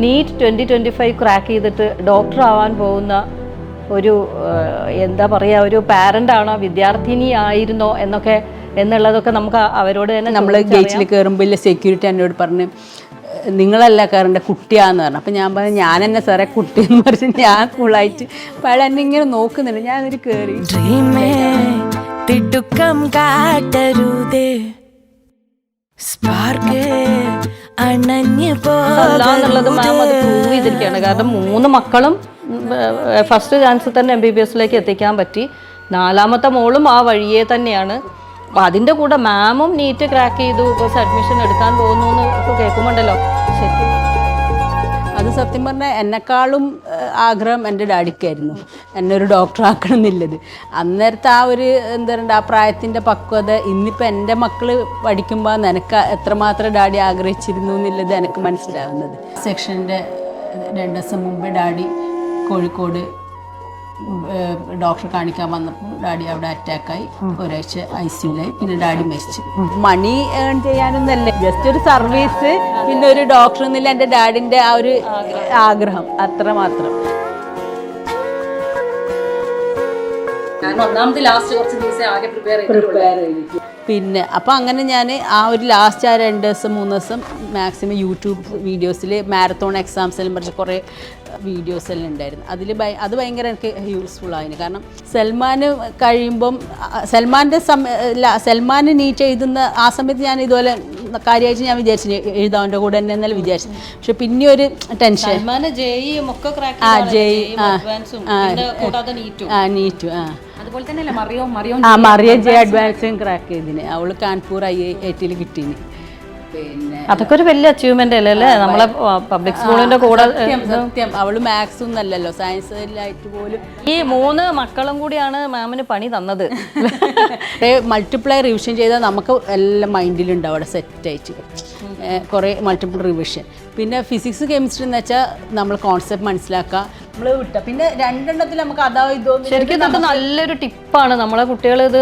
NEET 2025 crack ചെയ്തിട്ട് doctor ആവാൻ പോകുന്ന ഒരു എന്താ പറയുക, ഒരു പാരൻ്റ് ആണോ, വിദ്യാർത്ഥിനി ആയിരുന്നോ എന്നൊക്കെ എന്നുള്ളതൊക്കെ നമുക്ക് അവരോട് തന്നെ. നമ്മൾ ഗേറ്റിൽ കയറുമ്പോൾ സെക്യൂരിറ്റി എന്നോട് പറഞ്ഞ് നിങ്ങളല്ല കയറേണ്ട, കുട്ടിയാന്ന് പറഞ്ഞു. അപ്പം ഞാൻ പറഞ്ഞു ഞാൻ എന്നെ സാറേ കുട്ടിയെന്ന് പറഞ്ഞ് ഞാൻ കൂളായിട്ട് പഴയ എന്നെ ഇങ്ങനെ നോക്കുന്നുണ്ട്. ഞാനൊരു കയറി എന്നുള്ളത് മാം അത് പ്രൂവ് ചെയ്തിരിക്കുകയാണ്. കാരണം 3 മക്കളും ഫസ്റ്റ് ചാൻസിൽ തന്നെ MBBS എത്തിക്കാൻ പറ്റി. 4ാമത്തെ മോളും ആ വഴിയെ തന്നെയാണ്. അപ്പം അതിൻ്റെ കൂടെ മാമും നീറ്റ് ക്രാക്ക് ചെയ്തു, ഇപ്പോൾ അഡ്മിഷൻ എടുക്കാൻ പോകുന്നു എന്നൊക്കെ കേൾക്കുമ്പോണ്ടല്ലോ, ശരിക്കും അത് സത്യം പറഞ്ഞാൽ എന്നെക്കാളും ആഗ്രഹം എൻ്റെ ഡാഡിക്കായിരുന്നു എന്നെ ഒരു ഡോക്ടർ ആക്കണം എന്നുള്ളത്. അന്നേരത്തെ ആ ഒരു എന്താ പറയുക, ആ പ്രായത്തിൻ്റെ പക്വത ഇന്നിപ്പോൾ എൻ്റെ മക്കൾ പഠിക്കുമ്പോൾ നിനക്ക് എത്രമാത്രം ഡാഡി ആഗ്രഹിച്ചിരുന്നു എന്നുള്ളത് എനിക്ക് മനസ്സിലാവുന്നത്. സെക്ഷൻ്റെ 2 ദിവസം മുമ്പ് ഡാഡി കോഴിക്കോട് ഡോക്ടറെ കാണിക്കാൻ വന്നപ്പോൾ ഡാഡി അവിടെ അറ്റാക്കായി, ഒരാഴ്ച ICUലായി. പിന്നെ ഡാഡി മരിച്ചു. മണി ഏൺ ചെയ്യാനൊന്നല്ലേ, ജസ്റ്റ് ഒരു സർവീസ്, പിന്നെ ഒരു ഡോക്ടർ എന്നില്ല എൻ്റെ ഡാഡിൻ്റെ ആ ഒരു ആഗ്രഹം, അത്രമാത്രം. പിന്നെ അപ്പോൾ അങ്ങനെ ഞാൻ ആ ഒരു ലാസ്റ്റ് ആ 2 ദിവസം 3 ദിവസം മാക്സിമം യൂട്യൂബ് വീഡിയോസിൽ മാരത്തോൺ എക്സാംസ് എല്ലാം പറഞ്ഞ് കുറേ വീഡിയോസ് എല്ലാം ഉണ്ടായിരുന്നു. അത് ഭയങ്കര എനിക്ക് യൂസ്ഫുൾ ആയിരുന്നു. കാരണം സൽമാൻ കഴിയുമ്പം സൽമാൻ നീറ്റ് എഴുതുന്ന ആ സമയത്ത് ഞാൻ ഇതുപോലെ കാര്യമായിട്ട് ഞാൻ വിചാരിച്ചു എഴുതാൻ്റെ കൂടെ തന്നെ എന്നല്ല വിചാരിച്ചു. പക്ഷെ പിന്നെ ഒരു ടെൻഷൻ, നീറ്റും അതുപോലെ തന്നെയല്ലേ മറിയം ജെ അഡ്വാൻസും ക്രാക്ക് ചെയ്തിന്. അവള് കാൺപൂർ IIT കിട്ടീന്. പിന്നെ അതൊക്കെ ഒരു വലിയ അച്ചീവ്മെന്റ് അല്ലേ നമ്മളെ പബ്ലിക് സ്കൂളിന്റെ കൂടെ. സത്യം അവള് മാത്സ് ഒന്നും അല്ലല്ലോ, സയൻസിലായിട്ട് പോലും. ഈ 3 മക്കളും കൂടിയാണ് മാമിന് പണി തന്നത്. മൾട്ടിപ്ലൈ റിവിഷൻ ചെയ്താൽ നമുക്ക് എല്ലാം മൈൻഡിലുണ്ടാവും അവിടെ സെറ്റായിട്ട്, കുറേ മൾട്ടിപ്പിൾ റിവിഷൻ. പിന്നെ ഫിസിക്സ് കെമിസ്ട്രി എന്ന് വെച്ചാൽ നമ്മൾ കോൺസെപ്റ്റ് മനസ്സിലാക്കുക, നമ്മൾ വിട്ട. പിന്നെ 2 നമുക്ക് അതാ ഇതോ. ശരിക്കും ഇത് നല്ലൊരു ടിപ്പാണ്, നമ്മളെ കുട്ടികൾ ഇത്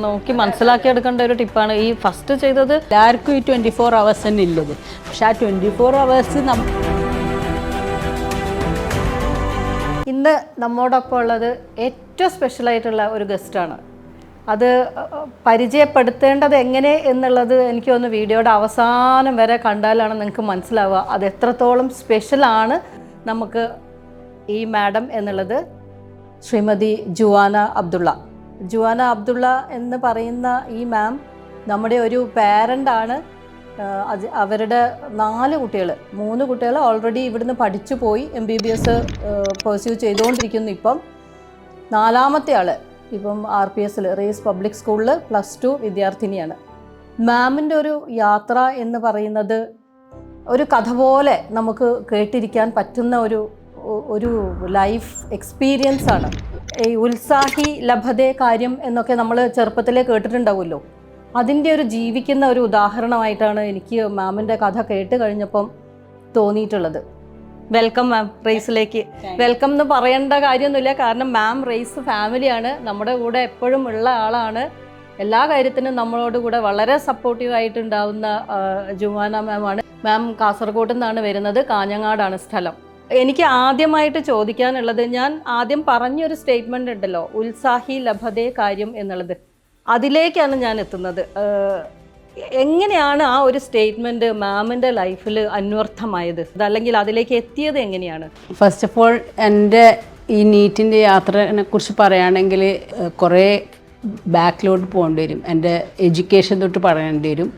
നോക്കി മനസ്സിലാക്കി എടുക്കേണ്ട ഒരു ടിപ്പാണ് ഈ ഫസ്റ്റ് ചെയ്തത്. എല്ലാവർക്കും ഈ 24 hours തന്നെ ഇല്ലത്. പക്ഷെ ആ 24 hours ഇന്ന് നമ്മോടൊപ്പം ഉള്ളത് ഏറ്റവും സ്പെഷ്യലായിട്ടുള്ള ഒരു ഗസ്റ്റാണ്. അത് പരിചയപ്പെടുത്തേണ്ടത് എങ്ങനെ എന്നുള്ളത് എനിക്ക് തോന്നുന്നു വീഡിയോയുടെ അവസാനം വരെ കണ്ടാലാണ് നിങ്ങൾക്ക് മനസ്സിലാവുക അത് എത്രത്തോളം സ്പെഷ്യലാണ് നമുക്ക് ഈ മാഡം എന്നുള്ളത്. ശ്രീമതി ജുവാന അബ്ദുള്ള. ജുവാന അബ്ദുള്ള എന്ന് പറയുന്ന ഈ മാം നമ്മുടെ ഒരു പാരൻ്റാണ്. അവരുടെ 4 കുട്ടികൾ, 3 കുട്ടികൾ ഓൾറെഡി ഇവിടുന്ന് പഠിച്ചു പോയി, MBBS പെർസ്യൂ ചെയ്തുകൊണ്ടിരിക്കുന്നു. ഇപ്പം 4ാമത്തെ ആൾ ഇപ്പം RPS റേസ് പബ്ലിക് സ്കൂളിൽ +2 വിദ്യാർത്ഥിനിയാണ്. മാമിൻ്റെ ഒരു യാത്ര എന്ന് പറയുന്നത് ഒരു കഥ പോലെ നമുക്ക് കേട്ടിരിക്കാൻ പറ്റുന്ന ഒരു ലൈഫ് എക്സ്പീരിയൻസ് ആണ്. ഈ ഉത്സാഹി ലഭതേ കാര്യം എന്നൊക്കെ നമ്മൾ ചെറുപ്പത്തിലേ കേട്ടിട്ടുണ്ടാവുമല്ലോ, അതിൻ്റെ ഒരു ജീവിക്കുന്ന ഒരു ഉദാഹരണമായിട്ടാണ് എനിക്ക് മാമിൻ്റെ കഥ കേട്ട് കഴിഞ്ഞപ്പം തോന്നിയിട്ടുള്ളത്. വെൽക്കം മാം റേസിലേക്ക്. വെൽക്കം എന്ന് പറയേണ്ട കാര്യമൊന്നുമില്ല, കാരണം മാം റേസ് ഫാമിലിയാണ്, നമ്മുടെ കൂടെ എപ്പോഴും ഉള്ള ആളാണ്. എല്ലാ കാര്യത്തിനും നമ്മളോട് കൂടെ വളരെ സപ്പോർട്ടീവായിട്ടുണ്ടാവുന്ന ജുവാന മാമാണ്. മാം കാസർഗോഡ് നിന്നാണ് വരുന്നത്, കാഞ്ഞങ്ങാടാണ് സ്ഥലം. എനിക്ക് ആദ്യമായിട്ട് ചോദിക്കാനുള്ളത്, ഞാൻ ആദ്യം പറഞ്ഞൊരു സ്റ്റേറ്റ്മെൻ്റ് ഉണ്ടല്ലോ, ഉത്സാഹി ലഭതേ കാര്യം എന്നുള്ളത്, അതിലേക്കാണ് ഞാൻ എത്തുന്നത്. എങ്ങനെയാണ് ആ ഒരു സ്റ്റേറ്റ്മെൻറ്റ് മാമിൻ്റെ ലൈഫിൽ അന്വർത്ഥമായത്, അതല്ലെങ്കിൽ അതിലേക്ക് എത്തിയത് എങ്ങനെയാണ്? ഫസ്റ്റ് ഓഫ് ഓൾ എൻ്റെ ഈ നീറ്റിൻ്റെ യാത്രനെ കുറിച്ച് പറയുകയാണെങ്കിൽ കുറേ ബാക്കിലോട്ട് പോകേണ്ടി വരും. എൻ്റെ എഡ്യൂക്കേഷൻ തൊട്ട് പറയേണ്ടി വരും.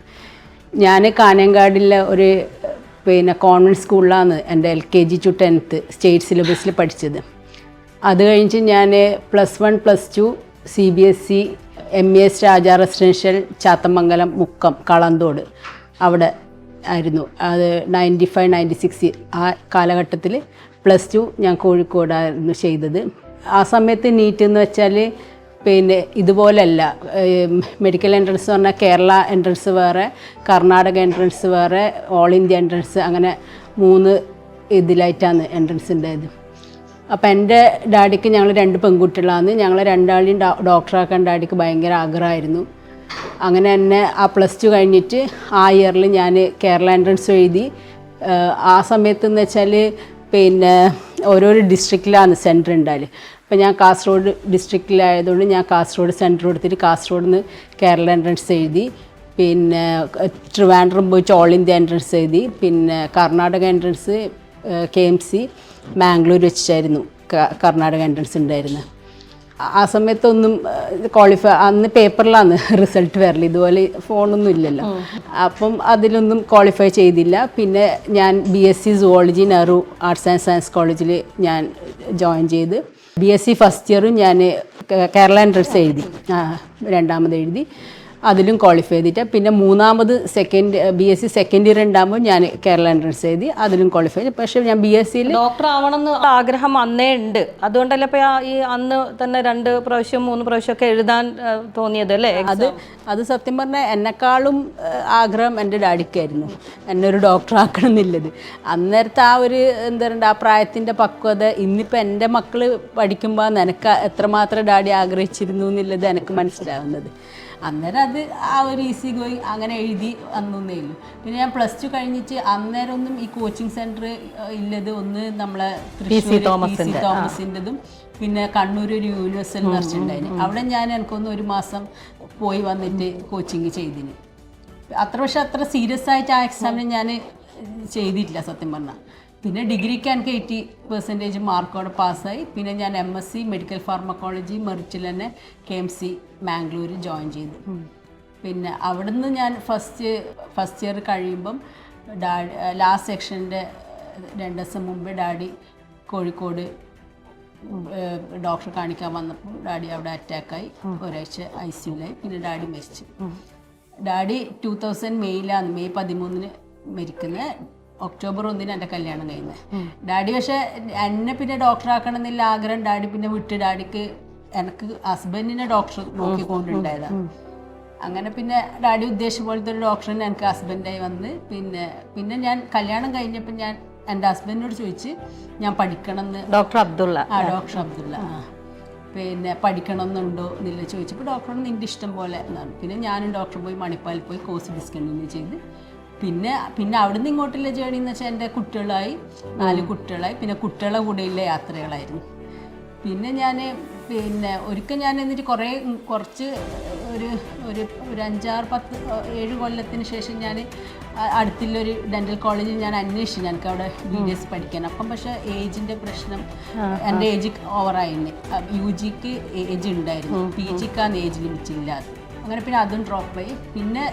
ഞാൻ കാഞ്ഞങ്ങാടിലെ ഒരു കോൺവെൻറ്റ് സ്കൂളിലാണ് എൻ്റെ LKG to 10th സ്റ്റേറ്റ് സിലബസിൽ പഠിച്ചത്. അത് കഴിഞ്ഞ് ഞാൻ +1 +2 CBSE MES Raja residential Chathamangalam Mukkam Kalanthode അവിടെ ആയിരുന്നു. അത് 95-96 ആ കാലഘട്ടത്തിൽ +2 ഞാൻ കോഴിക്കോടായിരുന്നു ചെയ്തത്. ആ സമയത്ത് നീറ്റ് എന്ന് വെച്ചാൽ ഇതുപോലല്ല. മെഡിക്കൽ എൻട്രൻസ് പറഞ്ഞാൽ കേരള എൻട്രൻസ് വേറെ, കർണാടക എൻട്രൻസ് വേറെ, ഓൾ ഇന്ത്യ എൻട്രൻസ്, അങ്ങനെ 3 ഇതിലായിട്ടാണ് എൻട്രൻസ് ഉണ്ടായത്. അപ്പം എൻ്റെ ഡാഡിക്ക് ഞങ്ങൾ 2 പെൺകുട്ടികളാണ്. ഞങ്ങൾ 2ആളെയും ഡോക്ടറാക്കാൻ ഡാഡിക്ക് ഭയങ്കര ആഗ്രഹമായിരുന്നു. അങ്ങനെ തന്നെ ആ +2 കഴിഞ്ഞിട്ട് ആ ഇയറിൽ ഞാൻ കേരള എൻട്രൻസ് എഴുതി ആ സമയത്ത് എന്ന് വെച്ചാൽ പിന്നെ ഓരോരോ ഡിസ്ട്രിക്റ്റിലാണ് സെൻറ്റർ ഉണ്ടാല്. അപ്പോൾ ഞാൻ കാസർഗോഡ് ഡിസ്ട്രിക്റ്റിലായതുകൊണ്ട് ഞാൻ കാസർഗോഡ് സെൻറ്റർ കൊടുത്തിട്ട് കാസർഗോഡ് നിന്ന് കേരള എൻട്രൻസ് എഴുതി. പിന്നെ ട്രിവാൻഡ്രം പോയിട്ട് ഓൾ ഇന്ത്യ എൻട്രൻസ് എഴുതി. പിന്നെ കർണാടക എൻട്രൻസ് KMC മാംഗ്ലൂർ വെച്ചിട്ടായിരുന്നു കർണാടക എൻട്രൻസ് ഉണ്ടായിരുന്നത്. ആ സമയത്തൊന്നും ക്വാളിഫൈ, അന്ന് പേപ്പറിലാണ് റിസൾട്ട് വരല്, ഇതുപോലെ ഫോണൊന്നും ഇല്ലല്ലോ. അപ്പം അതിലൊന്നും ക്വാളിഫൈ ചെയ്തില്ല. പിന്നെ ഞാൻ BSc zoology Nehru arts and science കോളേജിൽ ഞാൻ ജോയിൻ ചെയ്ത് BSc ഫസ്റ്റ് ഇയറും ഞാൻ കേരള എൻട്രൻസ് എഴുതി, രണ്ടാമത് എഴുതി, അതിലും ക്വാളിഫൈ ചെയ്തിട്ട്. പിന്നെ മൂന്നാമത് BSc സെക്കൻഡ് ഇയർ ഉണ്ടാകുമ്പോൾ ഞാൻ കേരള എൻട്രൻസ് എഴുതി, അതിലും ക്വാളിഫൈ ചെയ്തു. പക്ഷേ ഞാൻ BSc ഡോക്ടർ ആവണമെന്ന് ആഗ്രഹം അന്നേ ഉണ്ട്, അതുകൊണ്ടല്ലേ ഇപ്പോൾ ഈ അന്ന് തന്നെ 2 പ്രാവശ്യം 3 പ്രാവശ്യമൊക്കെ എഴുതാൻ തോന്നിയത് അല്ലേ? അത് സത്യം പറഞ്ഞാൽ എന്നെക്കാളും ആഗ്രഹം എൻ്റെ ഡാഡിക്കായിരുന്നു എന്നെ ഒരു ഡോക്ടർ ആക്കണം എന്നുള്ളത്. അന്നേരത്തെ ആ ഒരു എന്താ പറയുക, ആ പ്രായത്തിൻ്റെ പക്വത ഇന്നിപ്പോൾ എൻ്റെ മക്കൾ പഠിക്കുമ്പോൾ നിനക്ക് എത്രമാത്രം ഡാഡി ആഗ്രഹിച്ചിരുന്നു എന്നുള്ളത് എനിക്ക് മനസ്സിലാവുന്നത്. അന്നേരം അത് ആ ഒരു ഈസി ഗോയി അങ്ങനെ എഴുതി വന്നേ ഉള്ളൂ. പിന്നെ ഞാൻ +2 കഴിഞ്ഞിട്ട് അന്നേരം ഒന്നും ഈ കോച്ചിങ് സെൻറ്റർ ഇല്ലത്, ഒന്ന് നമ്മളെ PC തോമസിൻ്റെതും പിന്നെ കണ്ണൂർ ഒരു യൂണിവേഴ്സൽ നർച്ച് ഉണ്ടായിരുന്നു. അവിടെ ഞാൻ എനിക്കൊന്ന് 1 മാസം പോയി വന്നിട്ട് കോച്ചിങ് ചെയ്തിന്. പക്ഷെ അത്ര സീരിയസ് ആയിട്ട് ആ എക്സാമിന് ഞാൻ ചെയ്തിട്ടില്ല സത്യം പറഞ്ഞാൽ. പിന്നെ ഡിഗ്രിക്ക് എനിക്ക് 80% മാർക്കോടെ പാസ്സായി. പിന്നെ ഞാൻ MSc മെഡിക്കൽ ഫാർമക്കോളജി മെറിറ്റിൽ തന്നെ KMC മാംഗ്ലൂർ ജോയിൻ ചെയ്തു. പിന്നെ അവിടുന്ന് ഞാൻ ഫസ്റ്റ് ഇയർ കഴിയുമ്പം ലാസ്റ്റ് സെക്ഷൻ്റെ 2 ദിവസം മുമ്പ് ഡാഡി കോഴിക്കോട് ഡോക്ടറെ കാണിക്കാൻ വന്നപ്പോൾ ഡാഡി അവിടെ അറ്റാക്കായി, ഒരാഴ്ച ICUലായി. പിന്നെ ഡാഡി മരിച്ചു. ഡാഡി 2000 മെയ്യിലാണ്, മെയ് 13 മരിക്കുന്നത്. ഒക്ടോബർ 1 എൻ്റെ കല്യാണം കഴിഞ്ഞത്. ഡാഡി പക്ഷേ എന്നെ പിന്നെ ഡോക്ടറാക്കണം എന്നില്ല ആഗ്രഹം. ഡാഡി പിന്നെ വിട്ട്, ഡാഡിക്ക് എനിക്ക് ഹസ്ബൻഡിനെ ഡോക്ടർ നോക്കിക്കൊണ്ടുണ്ടായതാണ്. അങ്ങനെ പിന്നെ ഡാഡി ഉദ്ദേശിച്ച പോലത്തെ ഒരു ഡോക്ടറിനെ എനിക്ക് ഹസ്ബൻഡായി വന്ന്. പിന്നെ ഞാൻ കല്യാണം കഴിഞ്ഞപ്പോൾ ഞാൻ എൻ്റെ ഹസ്ബൻഡിനോട് ചോദിച്ച് ഞാൻ പഠിക്കണം എന്ന്. ഡോക്ടർ അബ്ദുള്ള പിന്നെ പഠിക്കണം എന്നുണ്ടോ എന്നില്ല ചോദിച്ചപ്പോൾ ഡോക്ടറോട് നിൻ്റെ ഇഷ്ടം പോലെ എന്നാണ്. പിന്നെ ഞാനും ഡോക്ടർ പോയി മണിപ്പാലിൽ പോയി കോഴ്സ് ഡിസ്കണ്ടിന്യൂ ചെയ്ത്. പിന്നെ അവിടുന്ന് ഇങ്ങോട്ടുള്ള ജേണി എന്ന് വെച്ചാൽ എൻ്റെ കുട്ടികളായി, 4 കുട്ടികളായി. പിന്നെ കുട്ടികളെ കൂടെയുള്ള യാത്രകളായിരുന്നു. പിന്നെ ഞാൻ ഒരിക്കൽ ഞാൻ എന്നിട്ട് കുറച്ച് ഒരു 5-6-10-7 കൊല്ലത്തിന് ശേഷം ഞാൻ അടുത്തുള്ളൊരു ഡെൻ്റൽ കോളേജിൽ ഞാൻ അന്വേഷിച്ചു ഞങ്ങൾക്ക് അവിടെ BDS പഠിക്കാൻ. അപ്പം പക്ഷേ ഏജിൻ്റെ പ്രശ്നം, എൻ്റെ ഏജ് ഓവറായിരുന്നു. UGക്ക് ഏജ് ഉണ്ടായിരുന്നു, PGക്കാണ് ഏജ് ലിമിറ്റ് ഇല്ലാതെ. അങ്ങനെ പിന്നെ അതും ഡ്രോപ്പായി. പിന്നെ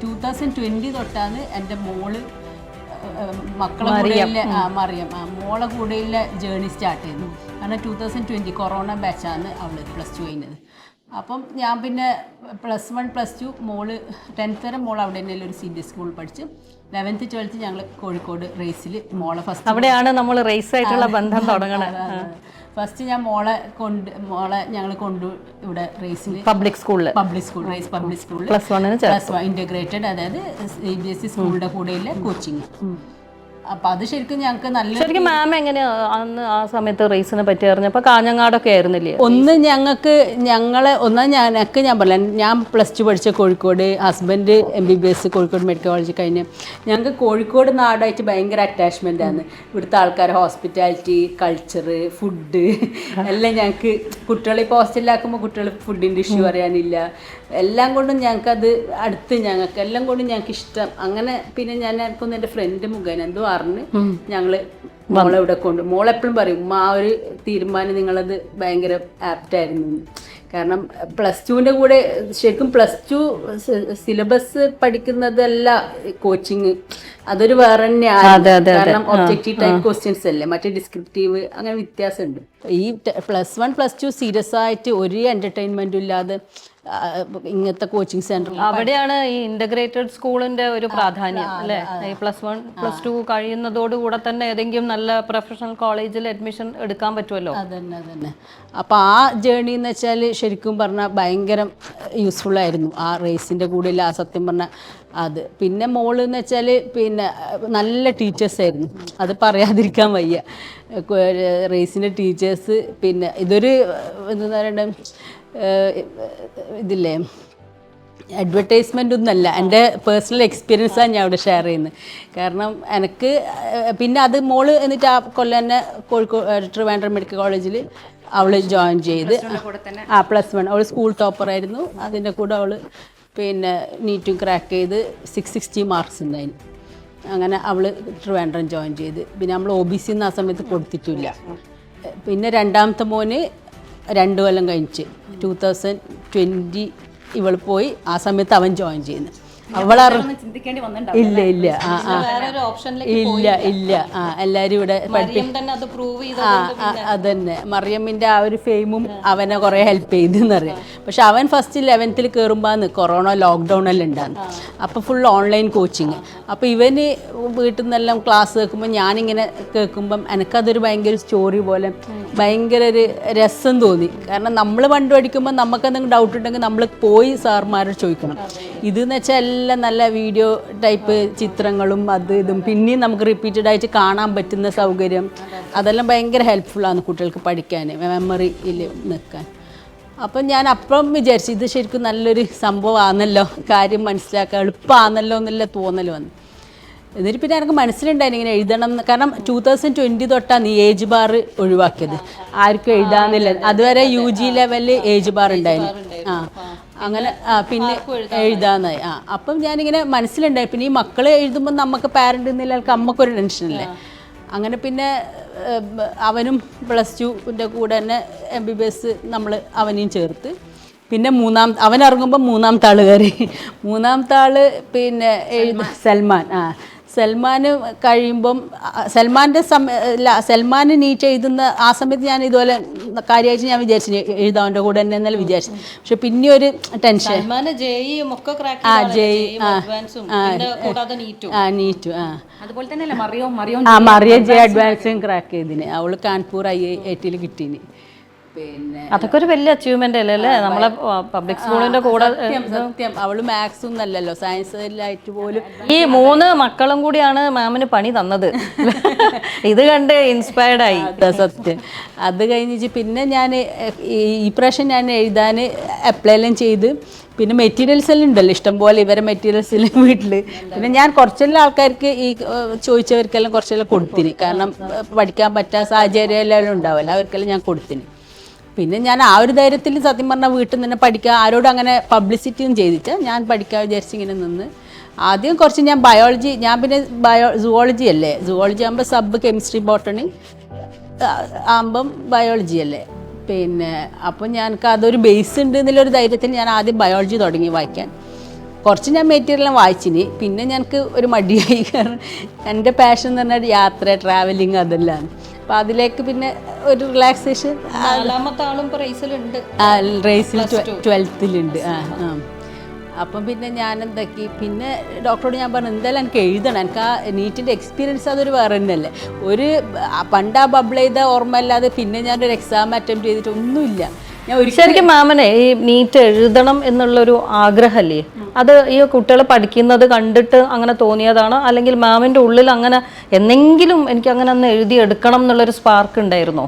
2020 തൊട്ടാണ് എൻ്റെ മോള് മക്കളെ കൂടെയുള്ള മോളെ കൂടെയുള്ള ജേണി സ്റ്റാർട്ട് ചെയ്തു. കാരണം 2020 കൊറോണ ബാച്ചാണ് അവൾ +2 കഴിഞ്ഞത്. അപ്പം ഞാൻ പിന്നെ +1 +2 മോള് 10th വരെ മോൾ അവിടെ തന്നെ ഒരു CBSE സ്കൂളിൽ പഠിച്ചു. 11th 12th ഞങ്ങൾ കോഴിക്കോട് റേസിൽ മോളെ ഫസ്റ്റ്, അവിടെയാണ് നമ്മൾ റേസായിട്ടുള്ള ബന്ധം തുടങ്ങുന്നത്. ഫസ്റ്റ് ഞാൻ മോളെ ഞങ്ങൾ ഇവിടെ റേസിൽ പബ്ലിക് സ്കൂൾ റേസ് പബ്ലിക് സ്കൂളിൽ +1 ഇൻ്റഗ്രേറ്റഡ്, അതായത് CBSE സ്കൂളിൻ്റെ കൂടെയുള്ള കോച്ചിങ്. അപ്പം അത് ശരിക്കും ഞങ്ങൾക്ക് ശരിക്കും മാം എങ്ങനെയാ അന്ന് ആ സമയത്ത് റേസിനെ പറ്റി അറിഞ്ഞപ്പോൾ കാഞ്ഞങ്ങാടൊക്കെ ആയിരുന്നില്ലേ? ഞാൻ പറയാം, ഞാൻ +2 പഠിച്ച Kozhikode, husband MBBS Kozhikode medical college കഴിഞ്ഞ് ഞങ്ങൾക്ക് കോഴിക്കോട് നാടായിട്ട് ഭയങ്കര അറ്റാച്ച്മെൻ്റ് ആണ്. ഇവിടുത്തെ ആൾക്കാർ, ഹോസ്പിറ്റാലിറ്റി, കൾച്ചർ, ഫുഡ് എല്ലാം ഞങ്ങൾക്ക്. കുട്ടികളെ ഇപ്പോൾ ഹോസ്റ്റലിലാക്കുമ്പോൾ കുട്ടികൾ ഫുഡിൻ്റെ ഇഷ്യൂ അറിയാനില്ല, എല്ലാം കൊണ്ടും ഞങ്ങൾക്കത് ഞങ്ങൾക്ക് എല്ലാം കൊണ്ടും ഞങ്ങൾക്ക് ഇഷ്ടം. അങ്ങനെ പിന്നെ ഞാൻ എനിക്കൊന്ന് എൻ്റെ ഫ്രണ്ട് മുഖേന എന്തോ അറിഞ്ഞ് ഞങ്ങൾ മോളെ ഇവിടെ മോളെപ്പോഴും പറയും ആ ഒരു തീരുമാനം നിങ്ങളത് ഭയങ്കര ആപ്റ്റായിരുന്നു. കാരണം +2ൻ്റെ കൂടെ ശരിക്കും +2 സിലബസ് പഠിക്കുന്നതല്ല കോച്ചിങ്, അതൊരു വേറെ തന്നെയാണ്. കാരണം ഒബ്ജക്റ്റീവ് ടൈപ്പ് ക്വസ്റ്റ്യൻസ് അല്ലേ, മറ്റേ ഡിസ്ക്രിപ്റ്റീവ്, അങ്ങനെ വ്യത്യാസമുണ്ട്. ഈ +1 +2 സീരിയസ് ആയിട്ട് ഒരു എൻ്റർടൈൻമെൻറ്റും ഇല്ലാതെ ഇങ്ങനത്തെ കോച്ചിങ് സെന്റർ, അവിടെയാണ് ഈ ഇന്റഗ്രേറ്റഡ് സ്കൂളിന്റെ ഒരു പ്രാധാന്യം അല്ലേ? ഈ +1 +2 കഴിയുന്നതോടുകൂടെ തന്നെ ഏതെങ്കിലും നല്ല പ്രൊഫഷണൽ കോളേജിൽ അഡ്മിഷൻ എടുക്കാൻ പറ്റുമല്ലോ. അതന്നെ. അപ്പോൾ ആ ജേർണി എന്ന് വെച്ചാൽ ശരിക്കും പറഞ്ഞാൽ ഭയങ്കര യൂസ്ഫുൾ ആയിരുന്നു ആ റേസിൻ്റെ കൂടെ. ആ സത്യം പറഞ്ഞാൽ അത്. പിന്നെ മോള് എന്ന് വെച്ചാൽ പിന്നെ നല്ല ടീച്ചേഴ്സായിരുന്നു, അത് പറയാതിരിക്കാൻ വയ്യ. റേസിൻ്റെ ടീച്ചേഴ്സ്, പിന്നെ ഇതൊരു എന്താ പറയണ്ടേ, ഇതില്ലേ അഡ്വർടൈസ്മെൻ്റ് ഒന്നുമല്ല, എൻ്റെ പേഴ്സണൽ എക്സ്പീരിയൻസാണ് ഞാൻ അവിടെ ഷെയർ ചെയ്യുന്നത്. കാരണം എനിക്ക് പിന്നെ അത് മോള് എന്നിട്ട് ആ കൊല്ലം തന്നെ കോഴിക്കോട് ട്രിവാൻഡ്രം മെഡിക്കൽ കോളേജിൽ അവൾ ജോയിൻ ചെയ്ത് +1 അവൾ സ്കൂൾ ടോപ്പറായിരുന്നു. അതിൻ്റെ കൂടെ അവൾ പിന്നെ നീറ്റും ക്രാക്ക് ചെയ്ത് 660 മാർക്സ് ഉണ്ടായിരുന്നു. അങ്ങനെ അവൾ ട്രിവാൻഡ്രം ജോയിൻ ചെയ്ത്. പിന്നെ നമ്മൾ OBC ആ സമയത്ത് കൊടുത്തിട്ടില്ല. പിന്നെ രണ്ടാമത്തെ മോന് 2 കൊല്ലം കഴിഞ്ഞ് 2020 ഇവൾ പോയി. ആ സമയത്ത് അവൻ ജോയിൻ ചെയ്യുന്നു. ഇല്ല എല്ലാരും ഇവിടെ അതന്നെ മറിയമ്മിന്റെ ആ ഒരു ഫെയിമും അവനെ കുറെ ഹെൽപ്പ് ചെയ്തെന്നറിയാം. പക്ഷെ അവൻ ഫസ്റ്റ് 11th കയറുമ്പോന്ന് കൊറോണ ലോക്ക്ഡൗൺ എല്ലാം ഉണ്ടായിരുന്നു. അപ്പോൾ ഫുൾ ഓൺലൈൻ കോച്ചിങ്. അപ്പോൾ ഇവന് വീട്ടിൽ നിന്നെല്ലാം ക്ലാസ് കേൾക്കുമ്പോൾ ഞാനിങ്ങനെ കേൾക്കുമ്പം എനിക്കതൊരു ഭയങ്കര സ്റ്റോറി പോലെ ഭയങ്കര ഒരു രസം തോന്നി. കാരണം നമ്മൾ പണ്ട് പഠിക്കുമ്പോൾ നമുക്ക് എന്തെങ്കിലും ഡൗട്ട് ഉണ്ടെങ്കിൽ നമ്മൾ പോയി സാർമാരോട് ചോദിക്കണം. ഇതെന്ന് വെച്ചാൽ എല്ലാം നല്ല വീഡിയോ ടൈപ്പ് ചിത്രങ്ങളും അത് ഇതും പിന്നെയും നമുക്ക് റിപ്പീറ്റഡ് ആയിട്ട് കാണാൻ പറ്റുന്ന സൗകര്യം അതെല്ലാം ഭയങ്കര ഹെൽപ്ഫുള്ളാണ് കുട്ടികൾക്ക് പഠിക്കാൻ, മെമ്മറിയിൽ നിൽക്കാൻ. അപ്പം ഞാൻ അപ്പം വിചാരിച്ചു ഇത് ശരിക്കും നല്ലൊരു സംഭവമാണല്ലോ, കാര്യം മനസ്സിലാക്കാൻ എളുപ്പമാണല്ലോ എന്നുള്ള തോന്നൽ വന്നു. എന്നിട്ട് പിന്നെ എനിക്ക് മനസ്സിലുണ്ടായിരുന്നു ഇങ്ങനെ എഴുതണം എന്ന്. കാരണം 2020 തൊട്ടാണ് ഈ ഏജ് ബാർ ഒഴിവാക്കിയത്. ആർക്കും എഴുതാന്നില്ല. അതുവരെ UG ലെവലിൽ ഏജ് ബാർ ഉണ്ടായിരുന്നു. അങ്ങനെ പിന്നെ എഴുതാന്നായി. അപ്പം ഞാനിങ്ങനെ മനസ്സിലുണ്ടായി. പിന്നെ ഈ മക്കൾ എഴുതുമ്പോൾ നമുക്ക് പാരൻ്റ് എന്നില്ല അമ്മക്കൊരു ടെൻഷനല്ലേ. അങ്ങനെ പിന്നെ അവനും +2ൻ്റെ കൂടെ തന്നെ MBBS നമ്മൾ അവനെയും ചേർത്ത്. പിന്നെ അവൻ ഇറങ്ങുമ്പോൾ മൂന്നാമത്തെ ആൾ കയറി. മൂന്നാമത്തെ ആൾ പിന്നെ സൽമാൻ കഴിയുമ്പം സൽമാൻ നീറ്റ് എഴുതുന്ന ആ സമയത്ത് ഞാൻ ഇതുപോലെ കാര്യമായിട്ട് ഞാൻ വിചാരിച്ചു എഴുതാൻ്റെ കൂടെ തന്നെ എന്നല്ല വിചാരിച്ചു. പക്ഷെ പിന്നെ ഒരു ടെൻഷൻ മറിയം ജെ അഡ്വാൻസും ക്രാക്ക് ചെയ്തിന്. അവള് കാൺപൂർ IIT കിട്ടീന്. പിന്നെ അതൊക്കെ ഒരു വലിയ അച്ചീവ്മെന്റ് അല്ലേ നമ്മളെ പബ്ലിക് സ്കൂളിന്റെ കൂടെ. സത്യം അവള് മാത്സ് ഒന്നല്ലല്ലോ, സയൻസിലായിട്ട് പോലും. ഈ 3 മക്കളും കൂടിയാണ് മാമിന് പണി തന്നത്. ഇത് കണ്ട് ഇൻസ്പയർഡ് ആയി. സത്യം. അത് കഴിഞ്ഞിട്ട് പിന്നെ ഞാൻ ഈ പ്രാവശ്യം ഞാൻ എഴുതാൻ അപ്ലൈ എല്ലാം ചെയ്ത്. പിന്നെ മെറ്റീരിയൽസ് എല്ലാം ഉണ്ടല്ലോ ഇഷ്ടംപോലെ, ഇവരെ മെറ്റീരിയൽസ് എല്ലാം വീട്ടിൽ. പിന്നെ ഞാൻ കുറച്ചെല്ലാം ആൾക്കാർക്ക് ഈ ചോദിച്ചവർക്കെല്ലാം കുറച്ചെല്ലാം കൊടുത്തിന്. കാരണം പഠിക്കാൻ പറ്റാത്ത സാഹചര്യം എല്ലാം ഉണ്ടാവില്ല, അവർക്കെല്ലാം ഞാൻ കൊടുത്തിന്. പിന്നെ ഞാൻ ആ ഒരു ധൈര്യത്തിൽ സത്യം പറഞ്ഞാൽ വീട്ടിൽ നിന്ന് തന്നെ പഠിക്കാൻ ആരോടും അങ്ങനെ പബ്ലിസിറ്റിയും ചെയ്തിട്ട് ഞാൻ പഠിക്കാൻ വിചാരിച്ച് ഇങ്ങനെ നിന്ന്. ആദ്യം കുറച്ച് ഞാൻ ബയോളജി, ഞാൻ പിന്നെ സുവോളജി അല്ലേ, സുവോളജി ആകുമ്പോൾ സബ് കെമിസ്ട്രി ബോട്ടണി ആകുമ്പം ബയോളജി അല്ലേ. പിന്നെ അപ്പം ഞങ്ങൾക്ക് അതൊരു ബേസ് ഉണ്ട് എന്നുള്ളൊരു ധൈര്യത്തിൽ ഞാൻ ആദ്യം ബയോളജി തുടങ്ങി വായിക്കാൻ. കുറച്ച് ഞാൻ മെറ്റീരിയലും വായിച്ചിന്. പിന്നെ ഞങ്ങൾക്ക് ഒരു മടിയായി. കാരണം എൻ്റെ പാഷൻ എന്ന് പറഞ്ഞാൽ യാത്ര, ട്രാവലിങ് അതെല്ലാം. അപ്പം അതിലേക്ക് പിന്നെ ഒരു റിലാക്സേഷൻ. റേസിൽ 12th അപ്പം പിന്നെ ഞാൻ എന്താക്കി, പിന്നെ ഡോക്ടറോട് ഞാൻ പറഞ്ഞു എന്തായാലും എനിക്ക് എഴുതണം, എനിക്ക് ആ നീറ്റിൻ്റെ എക്സ്പീരിയൻസ് അതൊരു വേറെ തന്നെയല്ലേ. ഒരു പണ്ടാ ബബിൾ ചെയ്ത ഓർമ്മയില്ലാതെ പിന്നെ ഞാനൊരു എക്സാം അറ്റംപ്റ്റ് ചെയ്തിട്ട് ഒന്നുമില്ല. ശരിക്കും മാമനെ ഈ നീറ്റ് എഴുതണം എന്നുള്ളൊരു ആഗ്രഹമല്ലേ, അത് ഈ കുട്ടികൾ പഠിക്കുന്നത് കണ്ടിട്ട് അങ്ങനെ തോന്നിയതാണോ, അല്ലെങ്കിൽ മാമിൻ്റെ ഉള്ളിൽ അങ്ങനെ എന്തെങ്കിലും എനിക്ക് അങ്ങനെ ഒന്ന് എഴുതിയെടുക്കണം എന്നുള്ളൊരു സ്പാർക്ക് ഉണ്ടായിരുന്നോ?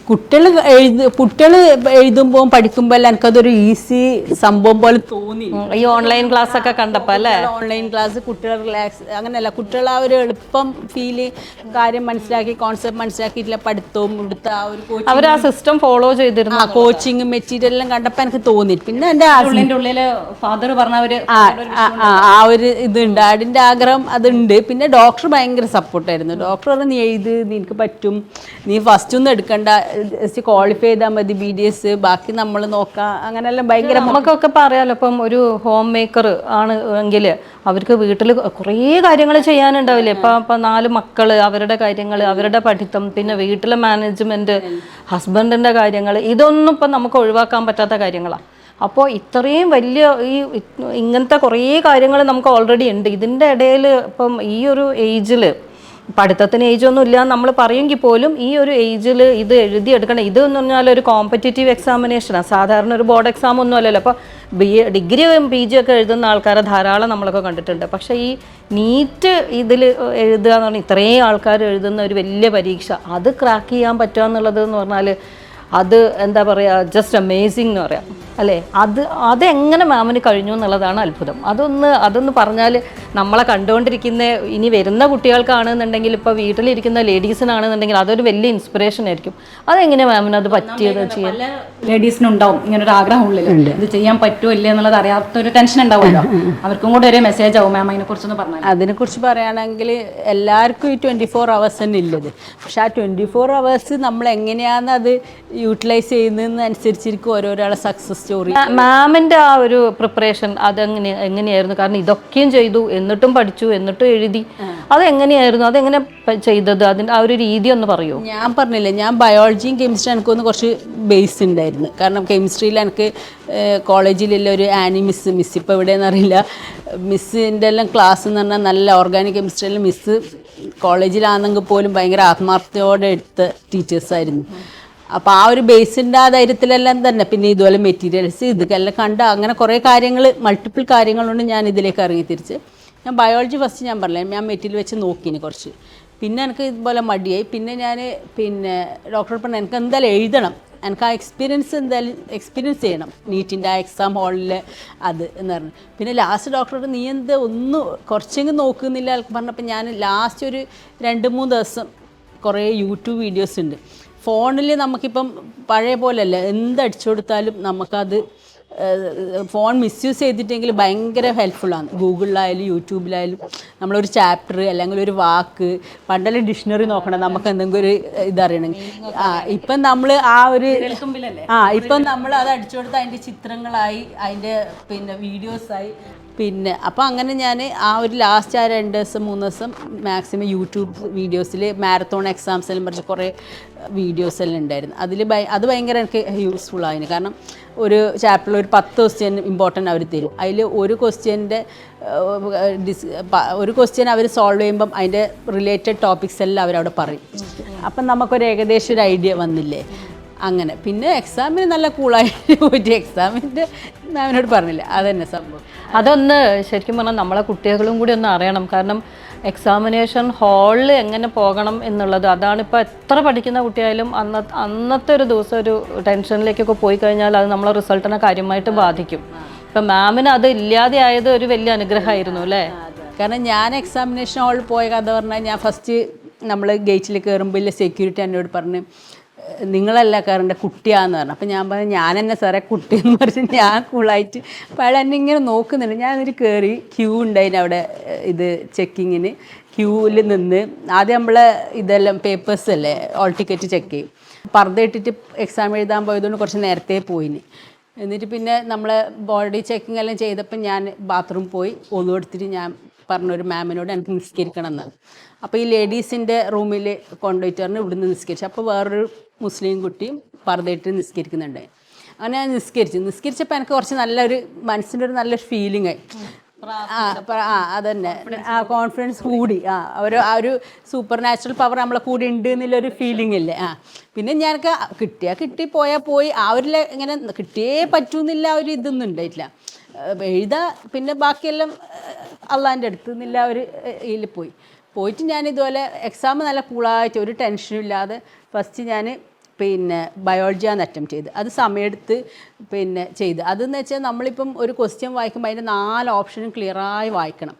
കുട്ടികൾ എഴുതുമ്പോൾ പഠിക്കുമ്പോൾ എനിക്കതൊരു ഈസി സംഭവം പോലെ തോന്നി. ഈ ഓൺലൈൻ ക്ലാസ് ഒക്കെ കണ്ടപ്പോൾ അല്ലേ, ഓൺലൈൻ ക്ലാസ് കുട്ടികൾ റിലാക്സ് അങ്ങനെയല്ല, കുട്ടികൾ ആ ഒരു എളുപ്പം ഫീല് കാര്യം മനസ്സിലാക്കി കോൺസെപ്റ്റ് മനസ്സിലാക്കിയിട്ടില്ല, പഠിത്തവും ഇവിടുത്തെ ആ ഒരു അവർ ആ സിസ്റ്റം ഫോളോ ചെയ്തിരുന്നു. കോച്ചിങ് മെറ്റീരിയലെല്ലാം കണ്ടപ്പോൾ എനിക്ക് തോന്നി. പിന്നെ എൻ്റെ ഉള്ളില് ഫാദർ പറഞ്ഞവര് ആ ഒരു ഇതുണ്ട്, അതിൻ്റെ ആഗ്രഹം അതുണ്ട്. പിന്നെ ഡോക്ടർ ഭയങ്കര സപ്പോർട്ടായിരുന്നു. ഡോക്ടർ പറഞ്ഞു നീ എഴുത്, നിനക്ക് പറ്റും, നീ ഫസ്റ്റ് ഒന്നും എടുക്കണ്ട, ജസ്റ്റ് ക്വാളിഫൈ ചെയ്താൽ മതി, BDS ബാക്കി നമ്മൾ നോക്കാം, അങ്ങനെല്ലാം ഭയങ്കര. നമുക്കൊക്കെ പറയാലോ, ഇപ്പം ഒരു ഹോം മേക്കർ ആണ് എങ്കിൽ അവർക്ക് വീട്ടിൽ കുറേ കാര്യങ്ങൾ ചെയ്യാനുണ്ടാവില്ലേ. ഇപ്പം 4 മക്കള്, അവരുടെ കാര്യങ്ങൾ, അവരുടെ പഠിത്തം, പിന്നെ വീട്ടിലെ മാനേജ്മെന്റ്, ഹസ്ബൻഡിൻ്റെ കാര്യങ്ങൾ, ഇതൊന്നും ഇപ്പം നമുക്ക് ഒഴിവാക്കാൻ പറ്റാത്ത കാര്യങ്ങളാണ്. അപ്പോൾ ഇത്രയും വലിയ ഇങ്ങനത്തെ കുറേ കാര്യങ്ങൾ നമുക്ക് ഓൾറെഡി ഉണ്ട്. ഇതിൻ്റെ ഇടയിൽ ഇപ്പം ഈ ഒരു ഏജിൽ, പഠിത്തത്തിന് ഏജൊന്നും ഇല്ല നമ്മൾ പറയുമെങ്കിൽ പോലും ഈ ഒരു ഏജിൽ ഇത് എഴുതിയെടുക്കണം. ഇതെന്ന് പറഞ്ഞാൽ ഒരു കോമ്പറ്റേറ്റീവ് എക്സാമിനേഷനാണ്, സാധാരണ ഒരു ബോർഡ് എക്സാം ഒന്നും അല്ലല്ലോ. അപ്പോൾ ഡിഗ്രി PG ഒക്കെ എഴുതുന്ന ആൾക്കാരെ ധാരാളം നമ്മളൊക്കെ കണ്ടിട്ടുണ്ട്. പക്ഷേ ഈ നീറ്റ് ഇതിൽ എഴുതുക എന്ന് പറഞ്ഞാൽ ഇത്രയും ആൾക്കാർ എഴുതുന്ന ഒരു വലിയ പരീക്ഷ, അത് ക്രാക്ക് ചെയ്യാൻ പറ്റുക എന്നുള്ളത് എന്ന് പറഞ്ഞാൽ അത് എന്താ പറയുക, ജസ്റ്റ് അമേസിങ് എന്ന് പറയാം അല്ലേ. അതെങ്ങനെ മാമിന് കഴിഞ്ഞു എന്നുള്ളതാണ് അത്ഭുതം. അതൊന്ന് പറഞ്ഞാൽ നമ്മളെ കണ്ടുകൊണ്ടിരിക്കുന്ന ഇനി വരുന്ന കുട്ടികൾക്കാണെന്നുണ്ടെങ്കിൽ, ഇപ്പോൾ വീട്ടിലിരിക്കുന്ന ലേഡീസിനാണെന്നുണ്ടെങ്കിൽ അതൊരു വലിയ ഇൻസ്പിറേഷൻ ആയിരിക്കും. അതെങ്ങനെ മാമിന് അത് പറ്റിയത് ചെയ്യാൻ? ലേഡീസിനുണ്ടാവും ഇങ്ങനെ ഒരു ആഗ്രഹം ഉള്ളിൽ, ഇത് ചെയ്യാൻ പറ്റുമോ ഇല്ല എന്നുള്ളത് അറിയാത്തൊരു ടെൻഷൻ ഉണ്ടാവുമല്ലോ. അവർക്കും കൂടെ ഒരു മെസ്സേജ് ആവും മാം അതിനെക്കുറിച്ചൊന്ന് പറഞ്ഞാൽ. അതിനെക്കുറിച്ച് പറയുകയാണെങ്കിൽ എല്ലാവർക്കും ഈ 24 hours തന്നെ ഇല്ലത്. പക്ഷെ ആ 24 hours നമ്മൾ എങ്ങനെയാണ് അത് യൂട്ടിലൈസ് ചെയ്യുന്നതെന്ന് അനുസരിച്ചിരിക്കും ഓരോരാളെ സക്സസ് സ്റ്റോറി. മാമിൻ്റെ ആ ഒരു പ്രിപ്പറേഷൻ എങ്ങനെയായിരുന്നു? കാരണം ഇതൊക്കെയും ചെയ്തു, എന്നിട്ടും പഠിച്ചു, എന്നിട്ടും എഴുതി. അതെങ്ങനെയായിരുന്നു? അതെങ്ങനെ ചെയ്തത്? അതിൻ്റെ ആ ഒരു രീതി ഒന്ന് പറയൂ. ഞാൻ പറഞ്ഞില്ലേ, ഞാൻ ബയോളജിയും കെമിസ്ട്രി എനിക്കൊന്ന് കുറച്ച് ബേസ് ഉണ്ടായിരുന്നു. കാരണം കെമിസ്ട്രിയിൽ എനിക്ക് കോളേജിലുള്ള ഒരു ആനി മിസ് ഇപ്പോൾ എവിടെയെന്ന് അറിയില്ല, മിസ്സിൻ്റെ എല്ലാം ക്ലാസ് എന്ന് പറഞ്ഞാൽ നല്ല ഓർഗാനിക് കെമിസ്ട്രിയിൽ മിസ്സ് കോളേജിലാണെങ്കിൽ പോലും ഭയങ്കര ആത്മാർത്ഥതയോടെ എടുത്ത ടീച്ചേഴ്സായിരുന്നു. അപ്പോൾ ആ ഒരു ബേസിൻ്റെ ആ ധൈര്യത്തിലെല്ലാം തന്നെ പിന്നെ ഇതുപോലെ മെറ്റീരിയൽസ് ഇതൊക്കെല്ലാം കണ്ട അങ്ങനെ കുറേ കാര്യങ്ങൾ, മൾട്ടിപ്പിൾ കാര്യങ്ങളുണ്ട് ഞാൻ ഇതിലേക്ക് ഇറങ്ങി തിരിച്ച്. ഞാൻ ബയോളജി ഫസ്റ്റ് ഞാൻ പറഞ്ഞില്ലേ, ഞാൻ മെറ്റീരിയൽ വെച്ച് നോക്കിനി കുറച്ച്. പിന്നെ എനിക്ക് ഇതുപോലെ മടിയായി. പിന്നെ ഞാൻ ഡോക്ടർ പറഞ്ഞു എനിക്ക് എന്തായാലും എഴുതണം, എനിക്ക് ആ എക്സ്പീരിയൻസ് ചെയ്യണം നീറ്റിൻ്റെ ആ എക്സാം ഹാളിൽ അത് എന്ന് പറഞ്ഞു. പിന്നെ ലാസ്റ്റ് ഡോക്ടർ നീ എന്താ ഒന്നും കുറച്ചെങ്കിലും നോക്കുന്നില്ല പറഞ്ഞപ്പോൾ ഞാൻ ലാസ്റ്റ് ഒരു 2-3 ദിവസം കുറേ യൂട്യൂബ് വീഡിയോസ് ഉണ്ട്. ഫോണിൽ നമുക്കിപ്പം പഴയ പോലെയല്ല, എന്തടിച്ചു കൊടുത്താലും നമുക്കത് ഫോൺ മിസ്യൂസ് ചെയ്തിട്ടെങ്കിൽ ഭയങ്കര ഹെൽപ്ഫുള്ളാണ്. ഗൂഗിളിലായാലും യൂട്യൂബിലായാലും നമ്മളൊരു ചാപ്റ്റർ അല്ലെങ്കിൽ ഒരു വാക്ക്, പണ്ടെല്ലാം ഡിക്ഷണറി നോക്കണം നമുക്ക് എന്തെങ്കിലും ഒരു ഇതറിയണമെങ്കിൽ. ഇപ്പം നമ്മൾ ആ ഒരു ഇപ്പം നമ്മൾ അത് അടിച്ചു കൊടുത്ത് അതിൻ്റെ ചിത്രങ്ങളായി, അതിൻ്റെ പിന്നെ വീഡിയോസായി. പിന്നെ അപ്പോൾ അങ്ങനെ ഞാൻ ആ ഒരു ലാസ്റ്റ് ആ 2 ദിവസം 3 ദിവസം മാക്സിമം യൂട്യൂബ് വീഡിയോസിൽ മാരത്തോൺ എക്സാംസ് എല്ലാം പറഞ്ഞ് കുറേ വീഡിയോസ് എല്ലാം ഉണ്ടായിരുന്നു. അത് ഭയങ്കര എനിക്ക് യൂസ്ഫുൾ ആയിരുന്നു. കാരണം ഒരു ചാപ്റ്ററിൽ ഒരു 10 ക്വസ്റ്റ്യൻ ഇമ്പോർട്ടൻ്റ് അവർ തരും. അതിൽ ഒരു ക്വസ്റ്റ്യൻ അവർ സോൾവ് ചെയ്യുമ്പം അതിൻ്റെ റിലേറ്റഡ് ടോപ്പിക്സ് എല്ലാം അവരവിടെ പറയും. അപ്പം നമുക്കൊരു ഏകദേശം ഒരു ഐഡിയ വന്നില്ലേ. അങ്ങനെ പിന്നെ എക്സാമിന് നല്ല കൂളായിട്ട് പോയിട്ട് എക്സാമിൻ്റെ മാമിനോട് പറഞ്ഞില്ല, അതന്നെ സംഭവം. അതൊന്ന് ശരിക്കും പറഞ്ഞാൽ നമ്മളെ കുട്ടികളും കൂടി ഒന്ന് അറിയണം. കാരണം എക്സാമിനേഷൻ ഹാളിൽ എങ്ങനെ പോകണം എന്നുള്ളത്, അതാണിപ്പോൾ എത്ര പഠിക്കുന്ന കുട്ടിയായാലും അന്നത്തെ ഒരു ദിവസം ഒരു ടെൻഷനിലേക്കൊക്കെ പോയി കഴിഞ്ഞാൽ അത് നമ്മളെ റിസൾട്ടിനെ കാര്യമായിട്ട് ബാധിക്കും. ഇപ്പം മാമിന് അത് ഇല്ലാതെ ആയത് ഒരു വലിയ അനുഗ്രഹമായിരുന്നു അല്ലേ? കാരണം ഞാൻ എക്സാമിനേഷൻ ഹാളിൽ പോയ കഥ പറഞ്ഞാൽ, ഞാൻ ഫസ്റ്റ് നമ്മൾ ഗേറ്റിൽ കയറുമ്പോൾ സെക്യൂരിറ്റി എന്നോട് പറഞ്ഞ് നിങ്ങളല്ല കയറേണ്ട കുട്ടിയാന്ന് പറഞ്ഞു. അപ്പം ഞാൻ പറഞ്ഞു ഞാൻ എന്നെ സാറേ കുട്ടിയെന്ന് പറഞ്ഞ് ഞാൻ കൂളായിട്ട്. അപ്പോൾ അയാൾ എന്നെ ഇങ്ങനെ നോക്കുന്നുണ്ട്. ഞാനൊരു കയറി ക്യൂ ഉണ്ടായിന് അവിടെ, ഇത് ചെക്കിങ്ങിന് ക്യൂവിൽ നിന്ന് ആദ്യം നമ്മളെ ഇതെല്ലാം പേപ്പേഴ്സ് അല്ലേ ഓൾ ടിക്കറ്റ് ചെക്ക് ചെയ്യും. പർദ്ദ ഇട്ടിട്ട് എക്സാം എഴുതാൻ പോയതുകൊണ്ട് കുറച്ച് നേരത്തെ പോയിന്. എന്നിട്ട് പിന്നെ നമ്മളെ ബോഡി ചെക്കിങ് എല്ലാം ചെയ്തപ്പോൾ ഞാൻ ബാത്റൂം പോയി ഒന്നു എടുത്തിട്ട് ഞാൻ പറഞ്ഞൊരു മാമിനോട് എനിക്ക് നിസ്കരിക്കണം എന്നാണ്. അപ്പോൾ ഈ ലേഡീസിൻ്റെ റൂമിൽ കൊണ്ടുപോയിട്ട് പറഞ്ഞ് ഇവിടുന്ന് നിസ്കരിച്ചു. അപ്പോൾ വേറൊരു മുസ്ലിം കുട്ടിയും പർദ്ദയിട്ട് നിസ്കരിക്കുന്നുണ്ടായി. അങ്ങനെ ഞാൻ നിസ്കരിച്ചപ്പോൾ എനിക്ക് കുറച്ച് നല്ലൊരു മനസ്സിൻ്റെ ഒരു നല്ലൊരു ഫീലിംഗ് ആയി. അതന്നെ ആ കോൺഫിഡൻസ് കൂടി. ആ ഒരു സൂപ്പർ നാച്ചുറൽ പവർ നമ്മളെ കൂടി ഉണ്ട് എന്നുള്ളൊരു ഫീലിംഗ് ഇല്ലേ. പിന്നെ ഞാനൊക്കെ കിട്ടി പോയി ആ ഒരു ഇങ്ങനെ കിട്ടിയേ പറ്റൂന്നില്ല ഒരു ഇതൊന്നും ഉണ്ടായിട്ടില്ല. എഴുതാ പിന്നെ ബാക്കിയെല്ലാം അള്ളാൻ്റെ അടുത്ത് നിന്നില്ല ഒരു ഇതിൽ പോയിട്ട് ഞാൻ ഇതുപോലെ എക്സാം നല്ല കൂളായിട്ട് ഒരു ടെൻഷനും ഇല്ലാതെ ഫസ്റ്റ് ഞാൻ പിന്നെ ബയോളജിയാണ് അറ്റംപ്റ്റ് ചെയ്ത്. അത് സമയമെടുത്ത് പിന്നെ ചെയ്ത്. അതെന്ന് വെച്ചാൽ നമ്മളിപ്പം ഒരു ക്വസ്റ്റ്യൻ വായിക്കുമ്പോൾ അതിൻ്റെ 4 ഓപ്ഷനും ക്ലിയറായി വായിക്കണം.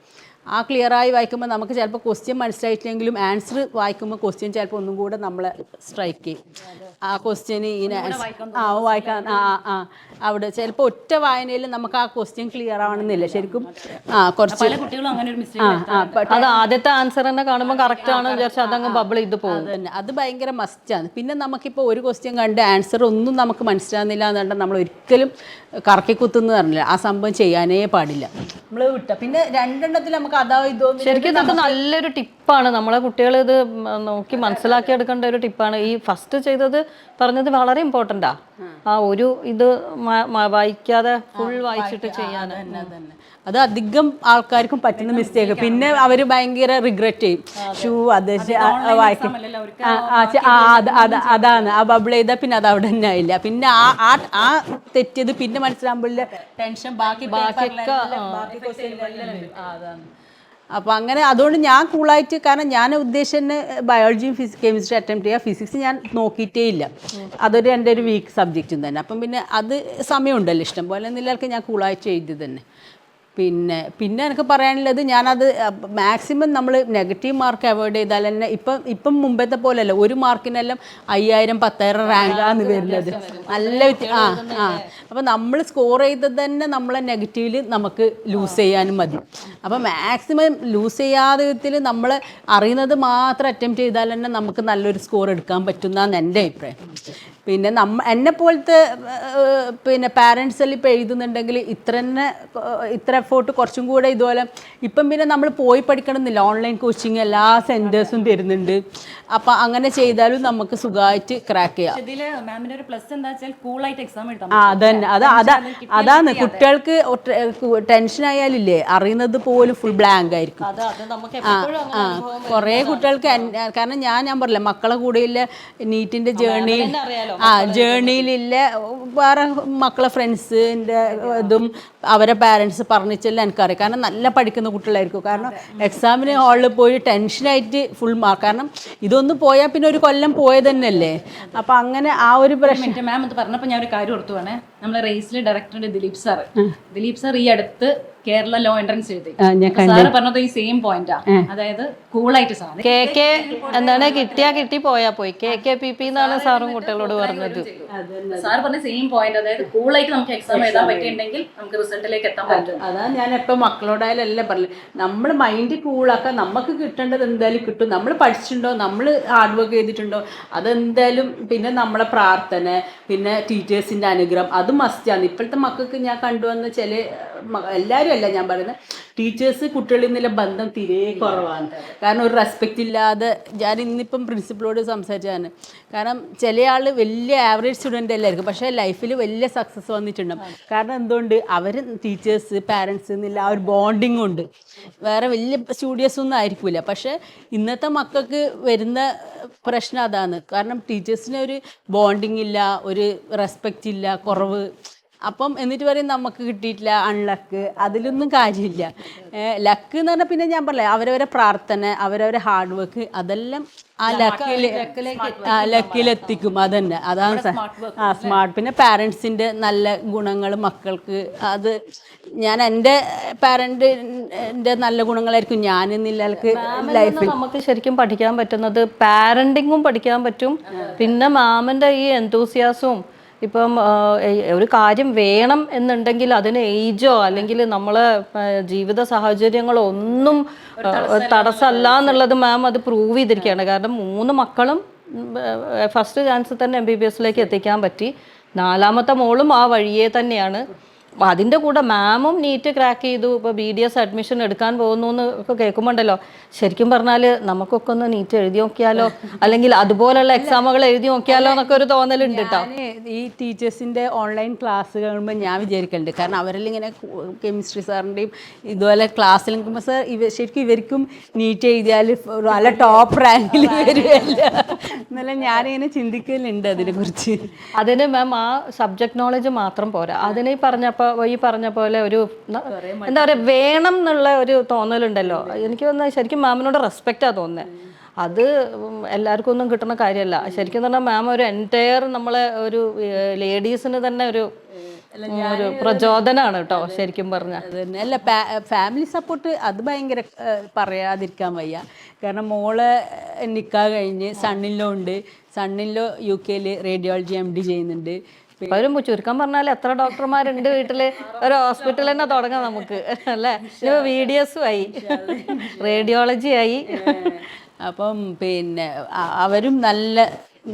ആ ക്ലിയറായി വായിക്കുമ്പോൾ നമുക്ക് ചിലപ്പോൾ ക്വസ്റ്റ്യൻ മനസ്സിലായിട്ടില്ലെങ്കിലും ആൻസർ വായിക്കുമ്പോൾ ക്വസ്റ്റ്യൻ ചിലപ്പോൾ ഒന്നും കൂടെ നമ്മളെ സ്ട്രൈക്ക് ചെയ്യും. ആ ക്വസ്റ്റ്യന് ഇങ്ങനെ വായിക്കാൻ അവിടെ ചിലപ്പോൾ ഒറ്റ വായനയിൽ നമുക്ക് ആ ക്വസ്റ്റ്യൻ ക്ലിയർ ആവണമെന്നില്ല ശരിക്കും. കുറച്ച് അത് ആദ്യത്തെ ആൻസർ തന്നെ കാണുമ്പോൾ കറക്റ്റ് ആണ് വിചാരിച്ചാൽ അതങ്ങ് ബബിൾ ചെയ്ത് പോകും. അത് ഭയങ്കര മസ്റ്റാണ്. പിന്നെ നമുക്കിപ്പോൾ ഒരു ക്വസ്റ്റ്യൻ കണ്ട് ആൻസർ ഒന്നും നമുക്ക് മനസ്സിലാകുന്നില്ല എന്നുണ്ടെങ്കിൽ നമ്മൾ ഒരിക്കലും കറക്കിക്കുത്തുന്ന് പറഞ്ഞില്ല, ആ സംഭവം ചെയ്യാനേ പാടില്ല. നമ്മൾ വിട്ട പിന്നെ 2 എണ്ണത്തിൽ നമുക്ക് അതാ ഇതോ. ശരിക്കും ഇതൊക്കെ നല്ലൊരു ടിപ്പാണ്. നമ്മളെ കുട്ടികൾ ഇത് നോക്കി മനസ്സിലാക്കി എടുക്കേണ്ട ഒരു ടിപ്പാണ്. ഈ ഫസ്റ്റ് ചെയ്തത് പറഞ്ഞത് വളരെ ഇമ്പോർട്ടൻ്റാ. ആ ഒരു ഇത് വായിക്കാതെ ഫുൾ വായിച്ചിട്ട് ചെയ്യാൻ അത് അധികം ആൾക്കാർക്കും പറ്റുന്ന മിസ്റ്റേക്ക്. പിന്നെ അവർ ഭയങ്കര റിഗ്രറ്റ് ചെയ്യും. അത് വായിക്കും. അതാണ് ആ ബബിൾ ചെയ്താൽ പിന്നെ അത് അവിടെ തന്നെ ആയില്ല. പിന്നെ ആ തെറ്റിയത് പിന്നെ മനസ്സിലാകുമ്പോഴേ ടെൻഷൻ ബാക്കിയൊക്കെ. അതാണ് അപ്പോൾ അങ്ങനെ അതുകൊണ്ട് ഞാൻ കൂളായിട്ട്, കാരണം ഞാൻ ഉദ്ദേശിച്ചത് ബയോളജിയും കെമിസ്ട്രി അറ്റംപ്റ്റ് ചെയ്യുക, ഫിസിക്സ് ഞാൻ നോക്കിയിട്ടേ ഇല്ല, അതൊരു എൻ്റെ ഒരു വീക്ക് സബ്ജക്റ്റും തന്നെ. അപ്പം പിന്നെ അത് സമയമുണ്ടല്ലോ ഇഷ്ടം പോലെ എന്നില്ലാർക്ക് ഞാൻ കൂളായിട്ട് എഴുതി തന്നെ. പിന്നെ എനിക്ക് പറയാനുള്ളത്, ഞാനത് മാക്സിമം നമ്മൾ നെഗറ്റീവ് മാർക്ക് അവോയ്ഡ് ചെയ്താൽ തന്നെ ഇപ്പം മുമ്പത്തെ പോലെയല്ല, ഒരു മാർക്കിനെല്ലാം 5000 10,000 റാങ്കാണ് വരുന്നത്. നല്ല അപ്പം നമ്മൾ സ്കോർ ചെയ്തത് തന്നെ നമ്മളെ നെഗറ്റീവിൽ നമുക്ക് ലൂസ് ചെയ്യാനും മതി. അപ്പം മാക്സിമം ലൂസ് ചെയ്യാതെ വിധത്തിൽ നമ്മൾ അറിയുന്നത് മാത്രം അറ്റംപ്റ്റ് ചെയ്താൽ തന്നെ നമുക്ക് നല്ലൊരു സ്കോർ എടുക്കാൻ പറ്റുന്നതാണ് എൻ്റെ അഭിപ്രായം. പിന്നെ എന്നെ പോലത്തെ പിന്നെ പാരൻസ് എല്ലാം ഇപ്പോൾ എഴുതുന്നുണ്ടെങ്കിൽ ഇത്ര എഫോർട്ട് കുറച്ചും കൂടെ ഇതുപോലെ ഇപ്പം പിന്നെ നമ്മൾ പോയി പഠിക്കണമെന്നില്ല, ഓൺലൈൻ കോച്ചിങ് എല്ലാ സെൻറ്റേഴ്സും തരുന്നുണ്ട്. അപ്പം അങ്ങനെ ചെയ്താലും നമുക്ക് സുഖമായിട്ട് ക്രാക്ക് ചെയ്യാം. അതന്നെ അതാണ് കുട്ടികൾക്ക് ടെൻഷൻ ആയാലില്ലേ അറിയുന്നത് പോലും ഫുൾ ബ്ലാങ്ക് ആയിരിക്കും. കുറേ കുട്ടികൾക്ക്, കാരണം ഞാൻ പറഞ്ഞില്ല മക്കളെ കൂടെയില്ല നീറ്റിൻ്റെ ജേർണിയിലില്ല വേറെ മക്കളെ ഫ്രണ്ട്സിൻ്റെ ഇതും അവരെ പാരൻസ് പറഞ്ഞിച്ചെല്ലാം എനിക്കറിയാം. കാരണം നല്ല പഠിക്കുന്ന കുട്ടികളായിരിക്കും. കാരണം എക്സാമിന് ഹാളിൽ പോയി ടെൻഷനായിട്ട് ഫുൾ മാർക്ക്, കാരണം ഇതൊന്നും പോയാൽ പിന്നെ ഒരു കൊല്ലം പോയത് തന്നെയല്ലേ. അപ്പം അങ്ങനെ ആ ഒരു പ്രശ്നം മാം ഇത് പറഞ്ഞപ്പോൾ ഞാൻ ഒരു കാര്യം ഓർത്തു വേണേ, നമ്മളെ റേസിലെ ഡയറക്ടറുണ്ട് ദിലീപ് സാർ ഈ അടുത്ത് കേരള ലോ എൻട്രൻസ് എഴുതി. സാറ് പറഞ്ഞത് ഈ സെയിം പോയിന്റാ, അതായത് കൂളായിട്ട് സാർ എന്താണ് കിട്ടി പോയാ പോയി KKPP എന്നാണ് സാറും കുട്ടികളോട് പറഞ്ഞത്. സാർ പറഞ്ഞ സെയിം പോയിന്റ്, അതായത് കൂളായിട്ട് നമുക്ക് എക്സാം എഴുതാൻ പറ്റിയിട്ടുണ്ടെങ്കിൽ നമുക്ക് റിസൾട്ടിലേക്ക് എത്താൻ പറ്റും. അതാണ് ഞാൻ എപ്പോൾ മക്കളോടായാലും എല്ലാം പറഞ്ഞത്, നമ്മൾ മൈൻഡ് കൂളാക്കാൻ നമുക്ക് കിട്ടേണ്ടത് എന്തായാലും കിട്ടും. നമ്മൾ പഠിച്ചിട്ടുണ്ടോ, നമ്മൾ ഹാർഡ് വർക്ക് ചെയ്തിട്ടുണ്ടോ അതെന്തായാലും. പിന്നെ നമ്മളെ പ്രാർത്ഥന, പിന്നെ ടീച്ചേഴ്സിൻ്റെ അനുഗ്രഹം അത് മസ്റ്റാണ്. ഇപ്പോഴത്തെ മക്കൾക്ക് ഞാൻ കണ്ടുവന്ന ചില എല്ലാവരും അല്ല ഞാൻ പറയുന്നത്, ടീച്ചേഴ്സ് കുട്ടികളിൽ നിന്നുള്ള ബന്ധം തീരെ കുറവാണ്. കാരണം ഒരു റെസ്പെക്റ്റ് ഇല്ലാതെ, ഞാൻ ഇന്നിപ്പം പ്രിൻസിപ്പളോട് സംസാരിച്ചാണ്. കാരണം ചില ആൾ വലിയ ആവറേജ് സ്റ്റുഡൻ്റ് അല്ലായിരിക്കും, പക്ഷേ ലൈഫിൽ വലിയ സക്സസ് വന്നിട്ടുണ്ടാകും. കാരണം എന്തുകൊണ്ട് അവർ ടീച്ചേഴ്സ് പാരൻസ് എന്നില്ല ആ ഒരു ബോണ്ടിങ് ഉണ്ട്. വേറെ വലിയ സ്റ്റുഡിയോസ് ഒന്നും ആയിരിക്കില്ല. പക്ഷേ ഇന്നത്തെ മക്കൾക്ക് വരുന്ന പ്രശ്നം അതാണ്. കാരണം ടീച്ചേഴ്സിന് ഒരു ബോണ്ടിങ് ഇല്ല, ഒരു റെസ്പെക്റ്റ് ഇല്ല, കുറവ്. അപ്പം എന്നിട്ട് പറയും നമുക്ക് കിട്ടിയിട്ടില്ല, അൺലക്ക്. അതിലൊന്നും കാര്യമില്ല. ലക്ക് എന്ന് പറഞ്ഞാൽ പിന്നെ ഞാൻ പറഞ്ഞില്ല, അവരവരെ പ്രാർത്ഥന, അവരവരെ ഹാർഡ് വർക്ക്, അതെല്ലാം ആ ലക്കിലെത്തിക്കും. അതന്നെ അതാണ് സ്മാർട്ട്. പിന്നെ പാരൻസിൻ്റെ നല്ല ഗുണങ്ങൾ മക്കൾക്ക്, അത് ഞാൻ എൻ്റെ പാരൻറ്റിൻ്റെ നല്ല ഗുണങ്ങളായിരിക്കും ഞാനെന്നില്ലക്ക് ലൈഫിൽ നമുക്ക് ശരിക്കും പഠിക്കാൻ പറ്റുന്നത്. പാരൻറ്റിങ്ങും പഠിക്കാൻ പറ്റും, പിന്നെ മാമൻ്റെ ഈ എന്തൂസിയാസും. ഇപ്പം ഒരു കാര്യം വേണം എന്നുണ്ടെങ്കിൽ അതിന് ഏജോ അല്ലെങ്കിൽ നമ്മളെ ജീവിത സാഹചര്യങ്ങളോ ഒന്നും തടസ്സമല്ല എന്നുള്ളത് മാം അത് പ്രൂവ് ചെയ്തിരിക്കുകയാണ്. കാരണം 3 മക്കളും ഫസ്റ്റ് ചാൻസ് തന്നെ MBBSലേക്ക് എത്തിക്കാൻ പറ്റി. 4ാമത്തെ മോളും ആ വഴിയെ തന്നെയാണ്. അപ്പം അതിൻ്റെ കൂടെ മാമും നീറ്റ് ക്രാക്ക് ചെയ്തു. ഇപ്പോൾ BDS അഡ്മിഷൻ എടുക്കാൻ പോകുന്നു എന്ന് ഒക്കെ കേൾക്കുമ്പോണ്ടല്ലോ, ശരിക്കും പറഞ്ഞാൽ നമുക്കൊക്കെ ഒന്ന് നീറ്റ് എഴുതി നോക്കിയാലോ, അല്ലെങ്കിൽ അതുപോലെയുള്ള എക്സാമുകൾ എഴുതി നോക്കിയാലോ എന്നൊക്കെ ഒരു തോന്നലുണ്ട് കേട്ടോ. ഈ ടീച്ചേഴ്സിൻ്റെ ഓൺലൈൻ ക്ലാസ് കാണുമ്പോൾ ഞാൻ വിചാരിക്കലുണ്ട്, കാരണം അവരെല്ലാം ഇങ്ങനെ കെമിസ്ട്രി സാറിൻ്റെയും ഇതുപോലെ ക്ലാസ്സിൽ നിൽക്കുമ്പോൾ സാർ ശരിക്കും ഇവർക്കും നീറ്റ് എഴുതിയാൽ നല്ല ടോപ്പ് റാങ്കിൽ വരുമല്ല എന്നെല്ലാം ഞാനിങ്ങനെ ചിന്തിക്കലുണ്ട് അതിനെക്കുറിച്ച്. അതിന് മാം ആ സബ്ജക്ട് നോളജ് മാത്രം പോരാ, അതിന് ഈ പറഞ്ഞ പോലെ ഒരു എന്താ പറയുക വേണം എന്നുള്ള ഒരു തോന്നലുണ്ടല്ലോ. എനിക്ക് തോന്നുന്നത് ശരിക്കും മാമിനോട് റെസ്പെക്റ്റാണ് തോന്നുന്നത്. അത് എല്ലാവർക്കും ഒന്നും കിട്ടുന്ന കാര്യമല്ല. ശരിക്കും പറഞ്ഞാൽ മാം ഒരു എൻറ്റയർ നമ്മളെ ഒരു ലേഡീസിന് തന്നെ ഒരു പ്രചോദനമാണ് കേട്ടോ ശരിക്കും പറഞ്ഞാൽ. അല്ല ഫാമിലി സപ്പോർട്ട് അത് ഭയങ്കര പറയാതിരിക്കാൻ വയ്യ. കാരണം മോള് നിക്കാ കഴിഞ്ഞ് സണ്ണിലോ ഉണ്ട്, സണ്ണിലോ UK റേഡിയോളജി MD ചെയ്യുന്നുണ്ട്. ഇപ്പം ചുരുക്കം പറഞ്ഞാൽ എത്ര ഡോക്ടർമാരുണ്ട് വീട്ടിൽ, ഒരു ഹോസ്പിറ്റൽ തന്നെ തുടങ്ങാം നമുക്ക് അല്ലേ. VDS ആയി, റേഡിയോളജി ആയി. അപ്പം പിന്നെ അവരും നല്ല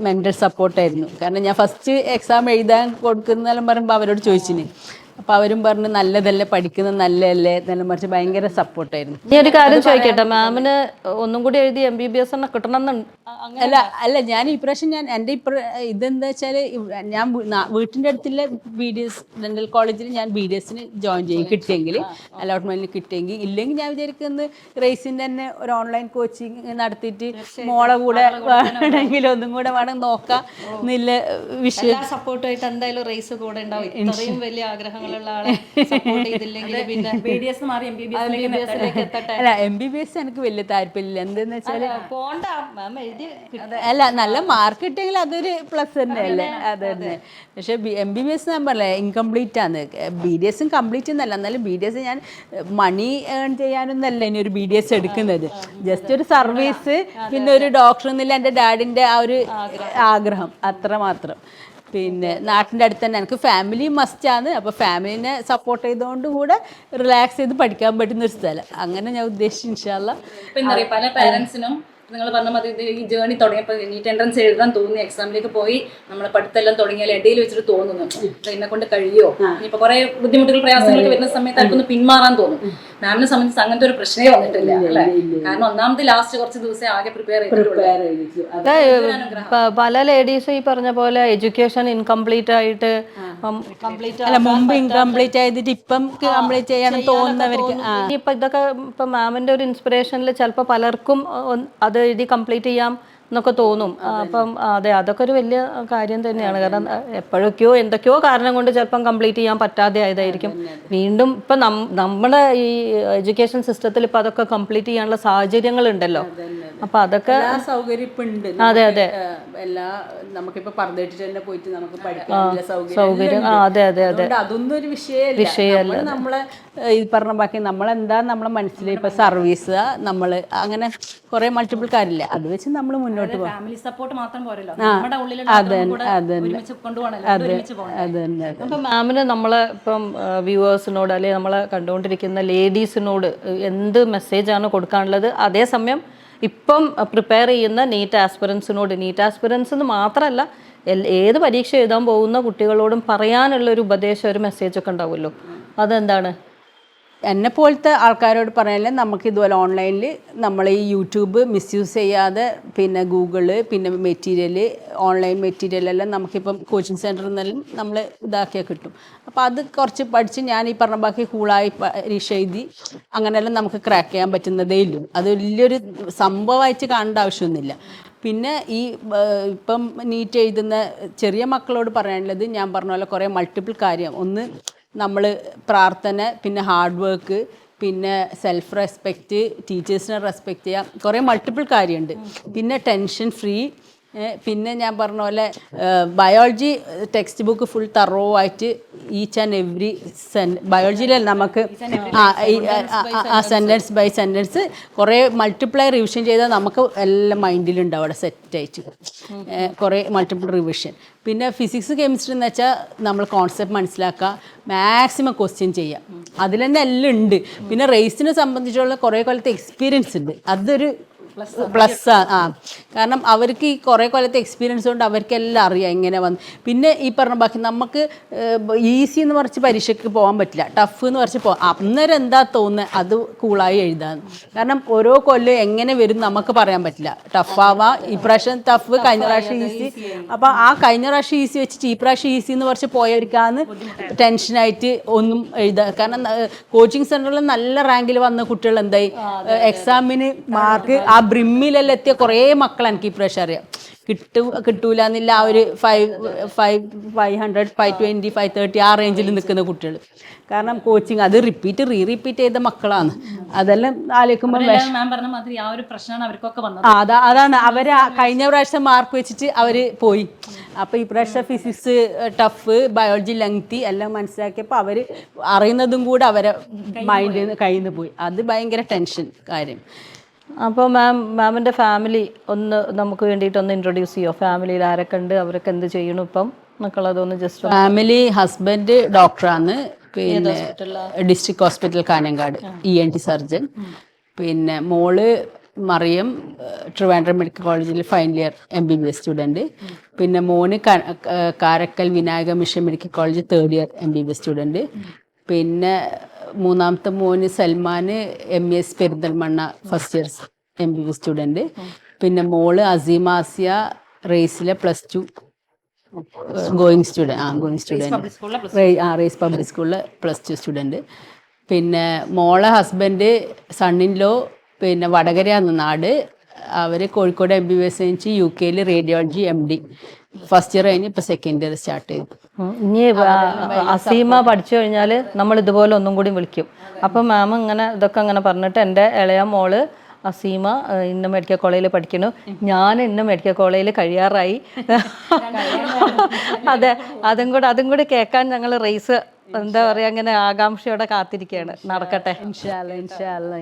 മെൻ്റൽ സപ്പോർട്ടായിരുന്നു. കാരണം ഞാൻ ഫസ്റ്റ് എക്സാം എഴുതാൻ കൊടുക്കുന്നതെല്ലാം പറയുമ്പോൾ അവരോട് ചോദിച്ചിന്. അപ്പോൾ അവരും പറഞ്ഞു നല്ലതല്ലേ, പഠിക്കുന്നത് നല്ലതല്ലേ എന്നെല്ലാം പറഞ്ഞ് ഭയങ്കര സപ്പോർട്ടായിരുന്നു. ഈ ഒരു കാര്യം ചോദിക്കട്ടെ, മാമിന് ഒന്നും കൂടി എഴുതി MBBS തന്നെ കിട്ടണമെന്നുണ്ട്? അല്ല ഞാൻ ഇപ്രാവശ്യം എൻ്റെ ഇതെന്താ വെച്ചാൽ ഞാൻ വീട്ടിൻ്റെ അടുത്തുള്ള BDS ഡെൻ്റൽ കോളേജിൽ ഞാൻ BDSന് ജോയിൻ ചെയ്യും, കിട്ടിയെങ്കിൽ അലോട്ട്മെൻറ്റിന് കിട്ടിയെങ്കിൽ. ഇല്ലെങ്കിൽ ഞാൻ വിചാരിക്കുന്നത് റേസിൻ്റെ തന്നെ ഒരു ഓൺലൈൻ കോച്ചിങ് നടത്തിയിട്ട് മോളെ കൂടെ വേണമെങ്കിൽ ഒന്നും കൂടെ വേണം നോക്കാം എന്നില്ല വിഷയം. സപ്പോർട്ടായിട്ട് എന്തായാലും റേസ് കൂടെ ഉണ്ടാവും. ഇത്രയും വലിയ ആഗ്രഹങ്ങൾ അങ്ങനെയുള്ള ആളെ സപ്പോർട്ട് ചെയ്തില്ലെങ്കിൽ പിന്നെ BDS മാറി MBBS ലേക്ക് എത്തട്ടെ. അല്ല MBBS എനിക്ക് വലിയ താല്പര്യമില്ല. എന്തെന്ന് വെച്ചാൽ പോണ്ട മാം എഴുതി അല്ല നല്ല മാർക്ക് കിട്ടിയെങ്കിൽ അതൊരു പ്ലസ് തന്നെയല്ലേ. അത് തന്നെ. പക്ഷേ MBBS ഞാൻ പറഞ്ഞില്ലേ ഇൻകംപ്ലീറ്റ് ആണ്. BDSും കംപ്ലീറ്റ് എന്നല്ല, എന്നാലും BDS ഞാൻ മണി ഏൺ ചെയ്യാനൊന്നല്ല ഇനി ഒരു BDS എടുക്കുന്നത്. ജസ്റ്റ് ഒരു സർവീസ്, പിന്നെ ഒരു ഡോക്ടർ എന്നില്ല എൻ്റെ ഡാഡിൻ്റെ ആ ഒരു ആഗ്രഹം, അത്ര മാത്രം. പിന്നെ നാട്ടിൻ്റെ അടുത്ത് തന്നെ എനിക്ക് ഫാമിലി മസ്റ്റാണ്. അപ്പോൾ ഫാമിലിനെ സപ്പോർട്ട് ചെയ്തുകൊണ്ട് കൂടെ റിലാക്സ് ചെയ്ത് പഠിക്കാൻ പറ്റുന്ന ഒരു സ്ഥലം, അങ്ങനെ ഞാൻ ഉദ്ദേശിച്ചു. ഇൻഷാ അല്ലാഹ്. പിന്നെ പല പേരൻസിനും നിങ്ങൾ പറഞ്ഞ മതി ഈ ജേർണി തുടങ്ങിയപ്പോൾ നീറ്റ് എൻട്രൻസ് എഴുതാൻ തോന്നി, എക്സാമിലേക്ക് പോയി നമ്മൾ പഠിത്തമെല്ലാം തുടങ്ങിയാൽ ഇടയിൽ വെച്ചിട്ട് തോന്നുന്നു എന്നെ കൊണ്ട് കഴിയോ, ഇനിയിപ്പോൾ കുറേ ബുദ്ധിമുട്ടുകൾ പ്രയാസങ്ങളൊക്കെ വരുന്ന സമയത്ത് അവർക്കൊന്ന് പിന്മാറാൻ തോന്നും. മാമിനെ സംബന്ധിച്ച് അങ്ങനത്തെ ഒരു പ്രശ്നമേ വന്നിട്ടില്ല അല്ലേ? കാരണം ഒന്നാമത് ലാസ്റ്റ് കുറച്ച് ദിവസം ആകെ പ്രിപ്പയർ പല ലേഡീസും ഈ പറഞ്ഞ പോലെ എഡ്യൂക്കേഷൻ ഇൻകംപ്ലീറ്റ് ആയിട്ട് അല്ല മുമ്പ് ഇൻകംപ്ലീറ്റ് ആയിട്ട് ഇപ്പം കംപ്ലീറ്റ് ചെയ്യണം തോന്നുന്നവർക്ക് ഇപ്പൊ ഇതൊക്കെ ഇപ്പൊ മാമിന്റെ ഒരു ഇൻസ്പിറേഷനിൽ ചിലപ്പോൾ പലർക്കും അത് എഴുതി കംപ്ലീറ്റ് ചെയ്യാം എന്നൊക്കെ തോന്നും. അപ്പം അതെ, അതൊക്കെ ഒരു വലിയ കാര്യം തന്നെയാണ്. കാരണം എപ്പോഴൊക്കെയോ എന്തൊക്കെയോ കാരണം കൊണ്ട് ചിലപ്പം കംപ്ലീറ്റ് ചെയ്യാൻ പറ്റാതെ ആയതായിരിക്കും. വീണ്ടും ഇപ്പം നമ്മുടെ ഈ എഡ്യൂക്കേഷൻ സിസ്റ്റത്തിൽ ഇപ്പം അതൊക്കെ കംപ്ലീറ്റ് ചെയ്യാനുള്ള സാഹചര്യങ്ങൾ ഉണ്ടല്ലോ. അപ്പം അതൊക്കെ സൗകര്യം ഇപ്പം ഉണ്ട്. അതെ അതെ, എല്ലാ നമുക്കിപ്പോൾ പറഞ്ഞിട്ട് തന്നെ പോയിട്ട് നമുക്ക് പഠിക്കാനുള്ള സൗകര്യം. അതെ അതെ അതെ, അതൊന്നും ഒരു വിഷയമല്ല. നമ്മളെ ഈ പറഞ്ഞ ബാക്കി നമ്മളെന്താ നമ്മളെ മനസ്സിൽ ഇപ്പം സർവീസ് നമ്മൾ അങ്ങനെ കുറേ മൾട്ടിപ്പിൾ കാര്യമില്ല, അത് വെച്ച് നമ്മൾ മുന്നോട്ട് പോകും. ഫാമിലി സപ്പോർട്ട് മാത്രം പോരല്ലോ, നമ്മുടെ ഉള്ളിലുള്ള ഒരുമിച്ച് കൊണ്ടുപോകണല്ലോ. അപ്പം മാമിന് നമ്മളെ ഇപ്പം വ്യൂവേഴ്സിനോട് അല്ലെങ്കിൽ നമ്മളെ കണ്ടുകൊണ്ടിരിക്കുന്ന ലേഡീസിനോട് എന്ത് മെസ്സേജാണ് കൊടുക്കാനുള്ളത്? അതേസമയം ഇപ്പം പ്രിപ്പയർ ചെയ്യുന്ന നീറ്റ് ആസ്പിറൻസ് എന്ന് മാത്രമല്ല ഏത് പരീക്ഷ എഴുതാൻ പോകുന്ന കുട്ടികളോടും പറയാനുള്ളൊരു ഉപദേശം, ഒരു മെസ്സേജൊക്കെ ഉണ്ടാവുമല്ലോ, അതെന്താണ്? എന്നെ പോലത്തെ ആൾക്കാരോട് പറയാനില്ല, നമുക്ക് ഇതുപോലെ ഓൺലൈനിൽ നമ്മൾ ഈ യൂട്യൂബ് മിസ്യൂസ് ചെയ്യാതെ, പിന്നെ ഗൂഗിള്, പിന്നെ മെറ്റീരിയൽ, ഓൺലൈൻ മെറ്റീരിയലെല്ലാം നമുക്കിപ്പം കോച്ചിങ് സെൻറ്ററിൽ നിന്നെല്ലാം നമ്മൾ ഇതാക്കിയാൽ കിട്ടും. അപ്പോൾ അത് കുറച്ച് പഠിച്ച് ഞാൻ ഈ പറഞ്ഞ ബാക്കി കൂളായി പരീക്ഷ എഴുതി അങ്ങനെയെല്ലാം നമുക്ക് ക്രാക്ക് ചെയ്യാൻ പറ്റുന്നതേ ഇല്ലൂ. അത് വലിയൊരു സംഭവമായിട്ട് കാണേണ്ട ആവശ്യമൊന്നുമില്ല. പിന്നെ ഈ ഇപ്പം നീറ്റ് എഴുതുന്ന ചെറിയ മക്കളോട് പറയാനുള്ളത്, ഞാൻ പറഞ്ഞ പോലെ കുറേ മൾട്ടിപ്പിൾ കാര്യം. ഒന്ന് നമ്മൾ പ്രാർത്ഥന, പിന്നെ ഹാർഡ് വർക്ക്, പിന്നെ സെൽഫ് റെസ്പെക്റ്റ്, ടീച്ചേഴ്സിനെ റെസ്പെക്റ്റ് ചെയ്യുക, കുറേ മൾട്ടിപ്പിൾ കാര്യമുണ്ട്. പിന്നെ ടെൻഷൻ ഫ്രീ, പിന്നെ ഞാൻ പറഞ്ഞ പോലെ biology text book full thorough ആയിട്ട് ഈച്ച് ആൻഡ് എവറി ബയോളജിയിലല്ല നമുക്ക് സെൻറ്റൻസ് ബൈ സെൻറ്റൻസ് കുറേ മൾട്ടിപ്ലൈ റിവിഷൻ ചെയ്താൽ നമുക്ക് എല്ലാം മൈൻഡിലുണ്ടാവും അവിടെ സെറ്റായിട്ട്, കുറേ മൾട്ടിപ്പിൾ റിവിഷൻ. പിന്നെ ഫിസിക്സ് കെമിസ്ട്രി എന്ന് വെച്ചാൽ നമ്മൾ കോൺസെപ്റ്റ് മനസ്സിലാക്കുക, മാക്സിമം ക്വസ്റ്റ്യൻ ചെയ്യുക, അതിൽ തന്നെ എല്ലാം ഉണ്ട്. പിന്നെ റേസിനെ സംബന്ധിച്ചുള്ള കുറേ കൊല്ലത്തെ എക്സ്പീരിയൻസ് ഉണ്ട്, അതൊരു പ്ലസ് കാരണം അവർക്ക് ഈ കുറേ കൊല്ലത്തെ എക്സ്പീരിയൻസ് കൊണ്ട് അവർക്കെല്ലാം അറിയാം എങ്ങനെ വന്ന്. പിന്നെ ഈ പറഞ്ഞ ബാക്കി നമുക്ക് ഈസി എന്ന് പറഞ്ഞ് പരീക്ഷയ്ക്ക് പോകാൻ പറ്റില്ല, ടഫ് എന്ന് പറഞ്ഞ് പോകാം. അന്നേരം എന്താ തോന്നുന്നത് അത് കൂളായി എഴുതാൻ. കാരണം ഓരോ കൊല്ലം എങ്ങനെ വരും നമുക്ക് പറയാൻ പറ്റില്ല. ടഫാവാം, ഇപ്രാവശ്യം ടഫ്, കഴിഞ്ഞ പ്രാവശ്യം ഈസി. അപ്പോൾ ആ കഴിഞ്ഞ പ്രാവശ്യം ഈസി വെച്ചിട്ട് ഈ പ്രാവശ്യം ഈസി എന്ന് പറഞ്ഞ് പോയവർക്കാണ് ടെൻഷനായിട്ട് ഒന്നും എഴുതാൻ. കാരണം കോച്ചിങ് സെൻറ്ററിൽ നല്ല റാങ്കിൽ വന്ന കുട്ടികൾ എന്തായി എക്സാമിന് മാർക്ക് ആ ബ്രിമ്മിലെല്ലാം എത്തിയ കുറേ മക്കൾ എനിക്ക് ഈ പ്രാവശ്യം അറിയാം. കിട്ടൂല എന്നില്ല, ആ ഒരു 500, 520, 530 ആ റേഞ്ചിൽ നിൽക്കുന്ന കുട്ടികൾ. കാരണം കോച്ചിങ് അത് റീറിപ്പീറ്റ് ചെയ്ത മക്കളാണ്. അതെല്ലാം ആലോചിക്കുമ്പോൾ അതാണ് അവർ കഴിഞ്ഞ പ്രാവശ്യം മാർക്ക് വെച്ചിട്ട് അവർ പോയി. അപ്പോൾ ഈ പ്രാവശ്യം ഫിസിക്സ് ടഫ്, ബയോളജി ലെങ്തി എല്ലാം മനസ്സിലാക്കിയപ്പോൾ അവർ അറിയുന്നതും കൂടെ അവരെ മൈൻഡിൽ നിന്ന് കയ്യിൽ നിന്ന് പോയി. അത് ഭയങ്കര ടെൻഷൻ കാര്യം. അപ്പോൾ മാമിൻ്റെ ഫാമിലി ഒന്ന് നമുക്ക് വേണ്ടിയിട്ടൊന്ന് ഇൻട്രൊഡ്യൂസ് ചെയ്യുമോ? ഫാമിലിയിൽ ആരൊക്കെ ഉണ്ട്, അവരൊക്കെ എന്ത് ചെയ്യണു ഇപ്പം എന്നൊക്കെയുള്ളതൊന്ന് ജസ്റ്റ്. ഫാമിലി ഹസ്ബൻഡ് ഡോക്ടറാണ്, പിന്നെ district hospital Kanhangad ENT surgeon. പിന്നെ മോള് മറിയം ട്രിവാൻഡ്രം മെഡിക്കൽ കോളേജിൽ ഫൈനൽ ഇയർ MBBS സ്റ്റുഡൻറ്റ്. പിന്നെ മോന് Karaikal Vinayaka mission medical college 3rd year MBBS student. പിന്നെ മൂന്നാമത്തെ മോന് സൽമാന് MES Perinthalmanna first year MBBS student. പിന്നെ മോള് അസീമ ആസിയ റേസിലെ +2 ഗോയിങ് സ്റ്റുഡൻറ്റ് റേസ് പബ്ലിക് സ്കൂളിൽ +2 സ്റ്റുഡൻറ്റ്. പിന്നെ മോളെ ഹസ്ബൻഡ് സണ്ണിൻലോ പിന്നെ വടകരയാണ് നാട്. അവർ കോഴിക്കോട് MBBS കഴിഞ്ഞ് UK radiology MD. First year കഴിഞ്ഞ് ഇപ്പോൾ സെക്കൻഡ് ഇയർ സ്റ്റാർട്ട് ചെയ്തു. ഇനി അസീമ പഠിച്ചു കഴിഞ്ഞാൽ നമ്മൾ ഇതുപോലെ ഒന്നും കൂടി വിളിക്കും. അപ്പം മാം ഇങ്ങനെ ഇതൊക്കെ അങ്ങനെ പറഞ്ഞിട്ട് എൻ്റെ ഇളയ മോള് അസീമ ഇന്ന മെഡിക്കൽ കോളേജിൽ പഠിക്കുന്നു, ഞാൻ ഇന്ന മെഡിക്കൽ കോളേജിൽ കഴിയാറായി. അതെ, അതും കൂടി കേൾക്കാൻ ഞങ്ങൾ റേസ് എന്താ പറയുക അങ്ങനെ ആകാംക്ഷയോടെ കാത്തിരിക്കുകയാണ്. നടക്കട്ടെ. ഇൻഷാ അല്ലാ.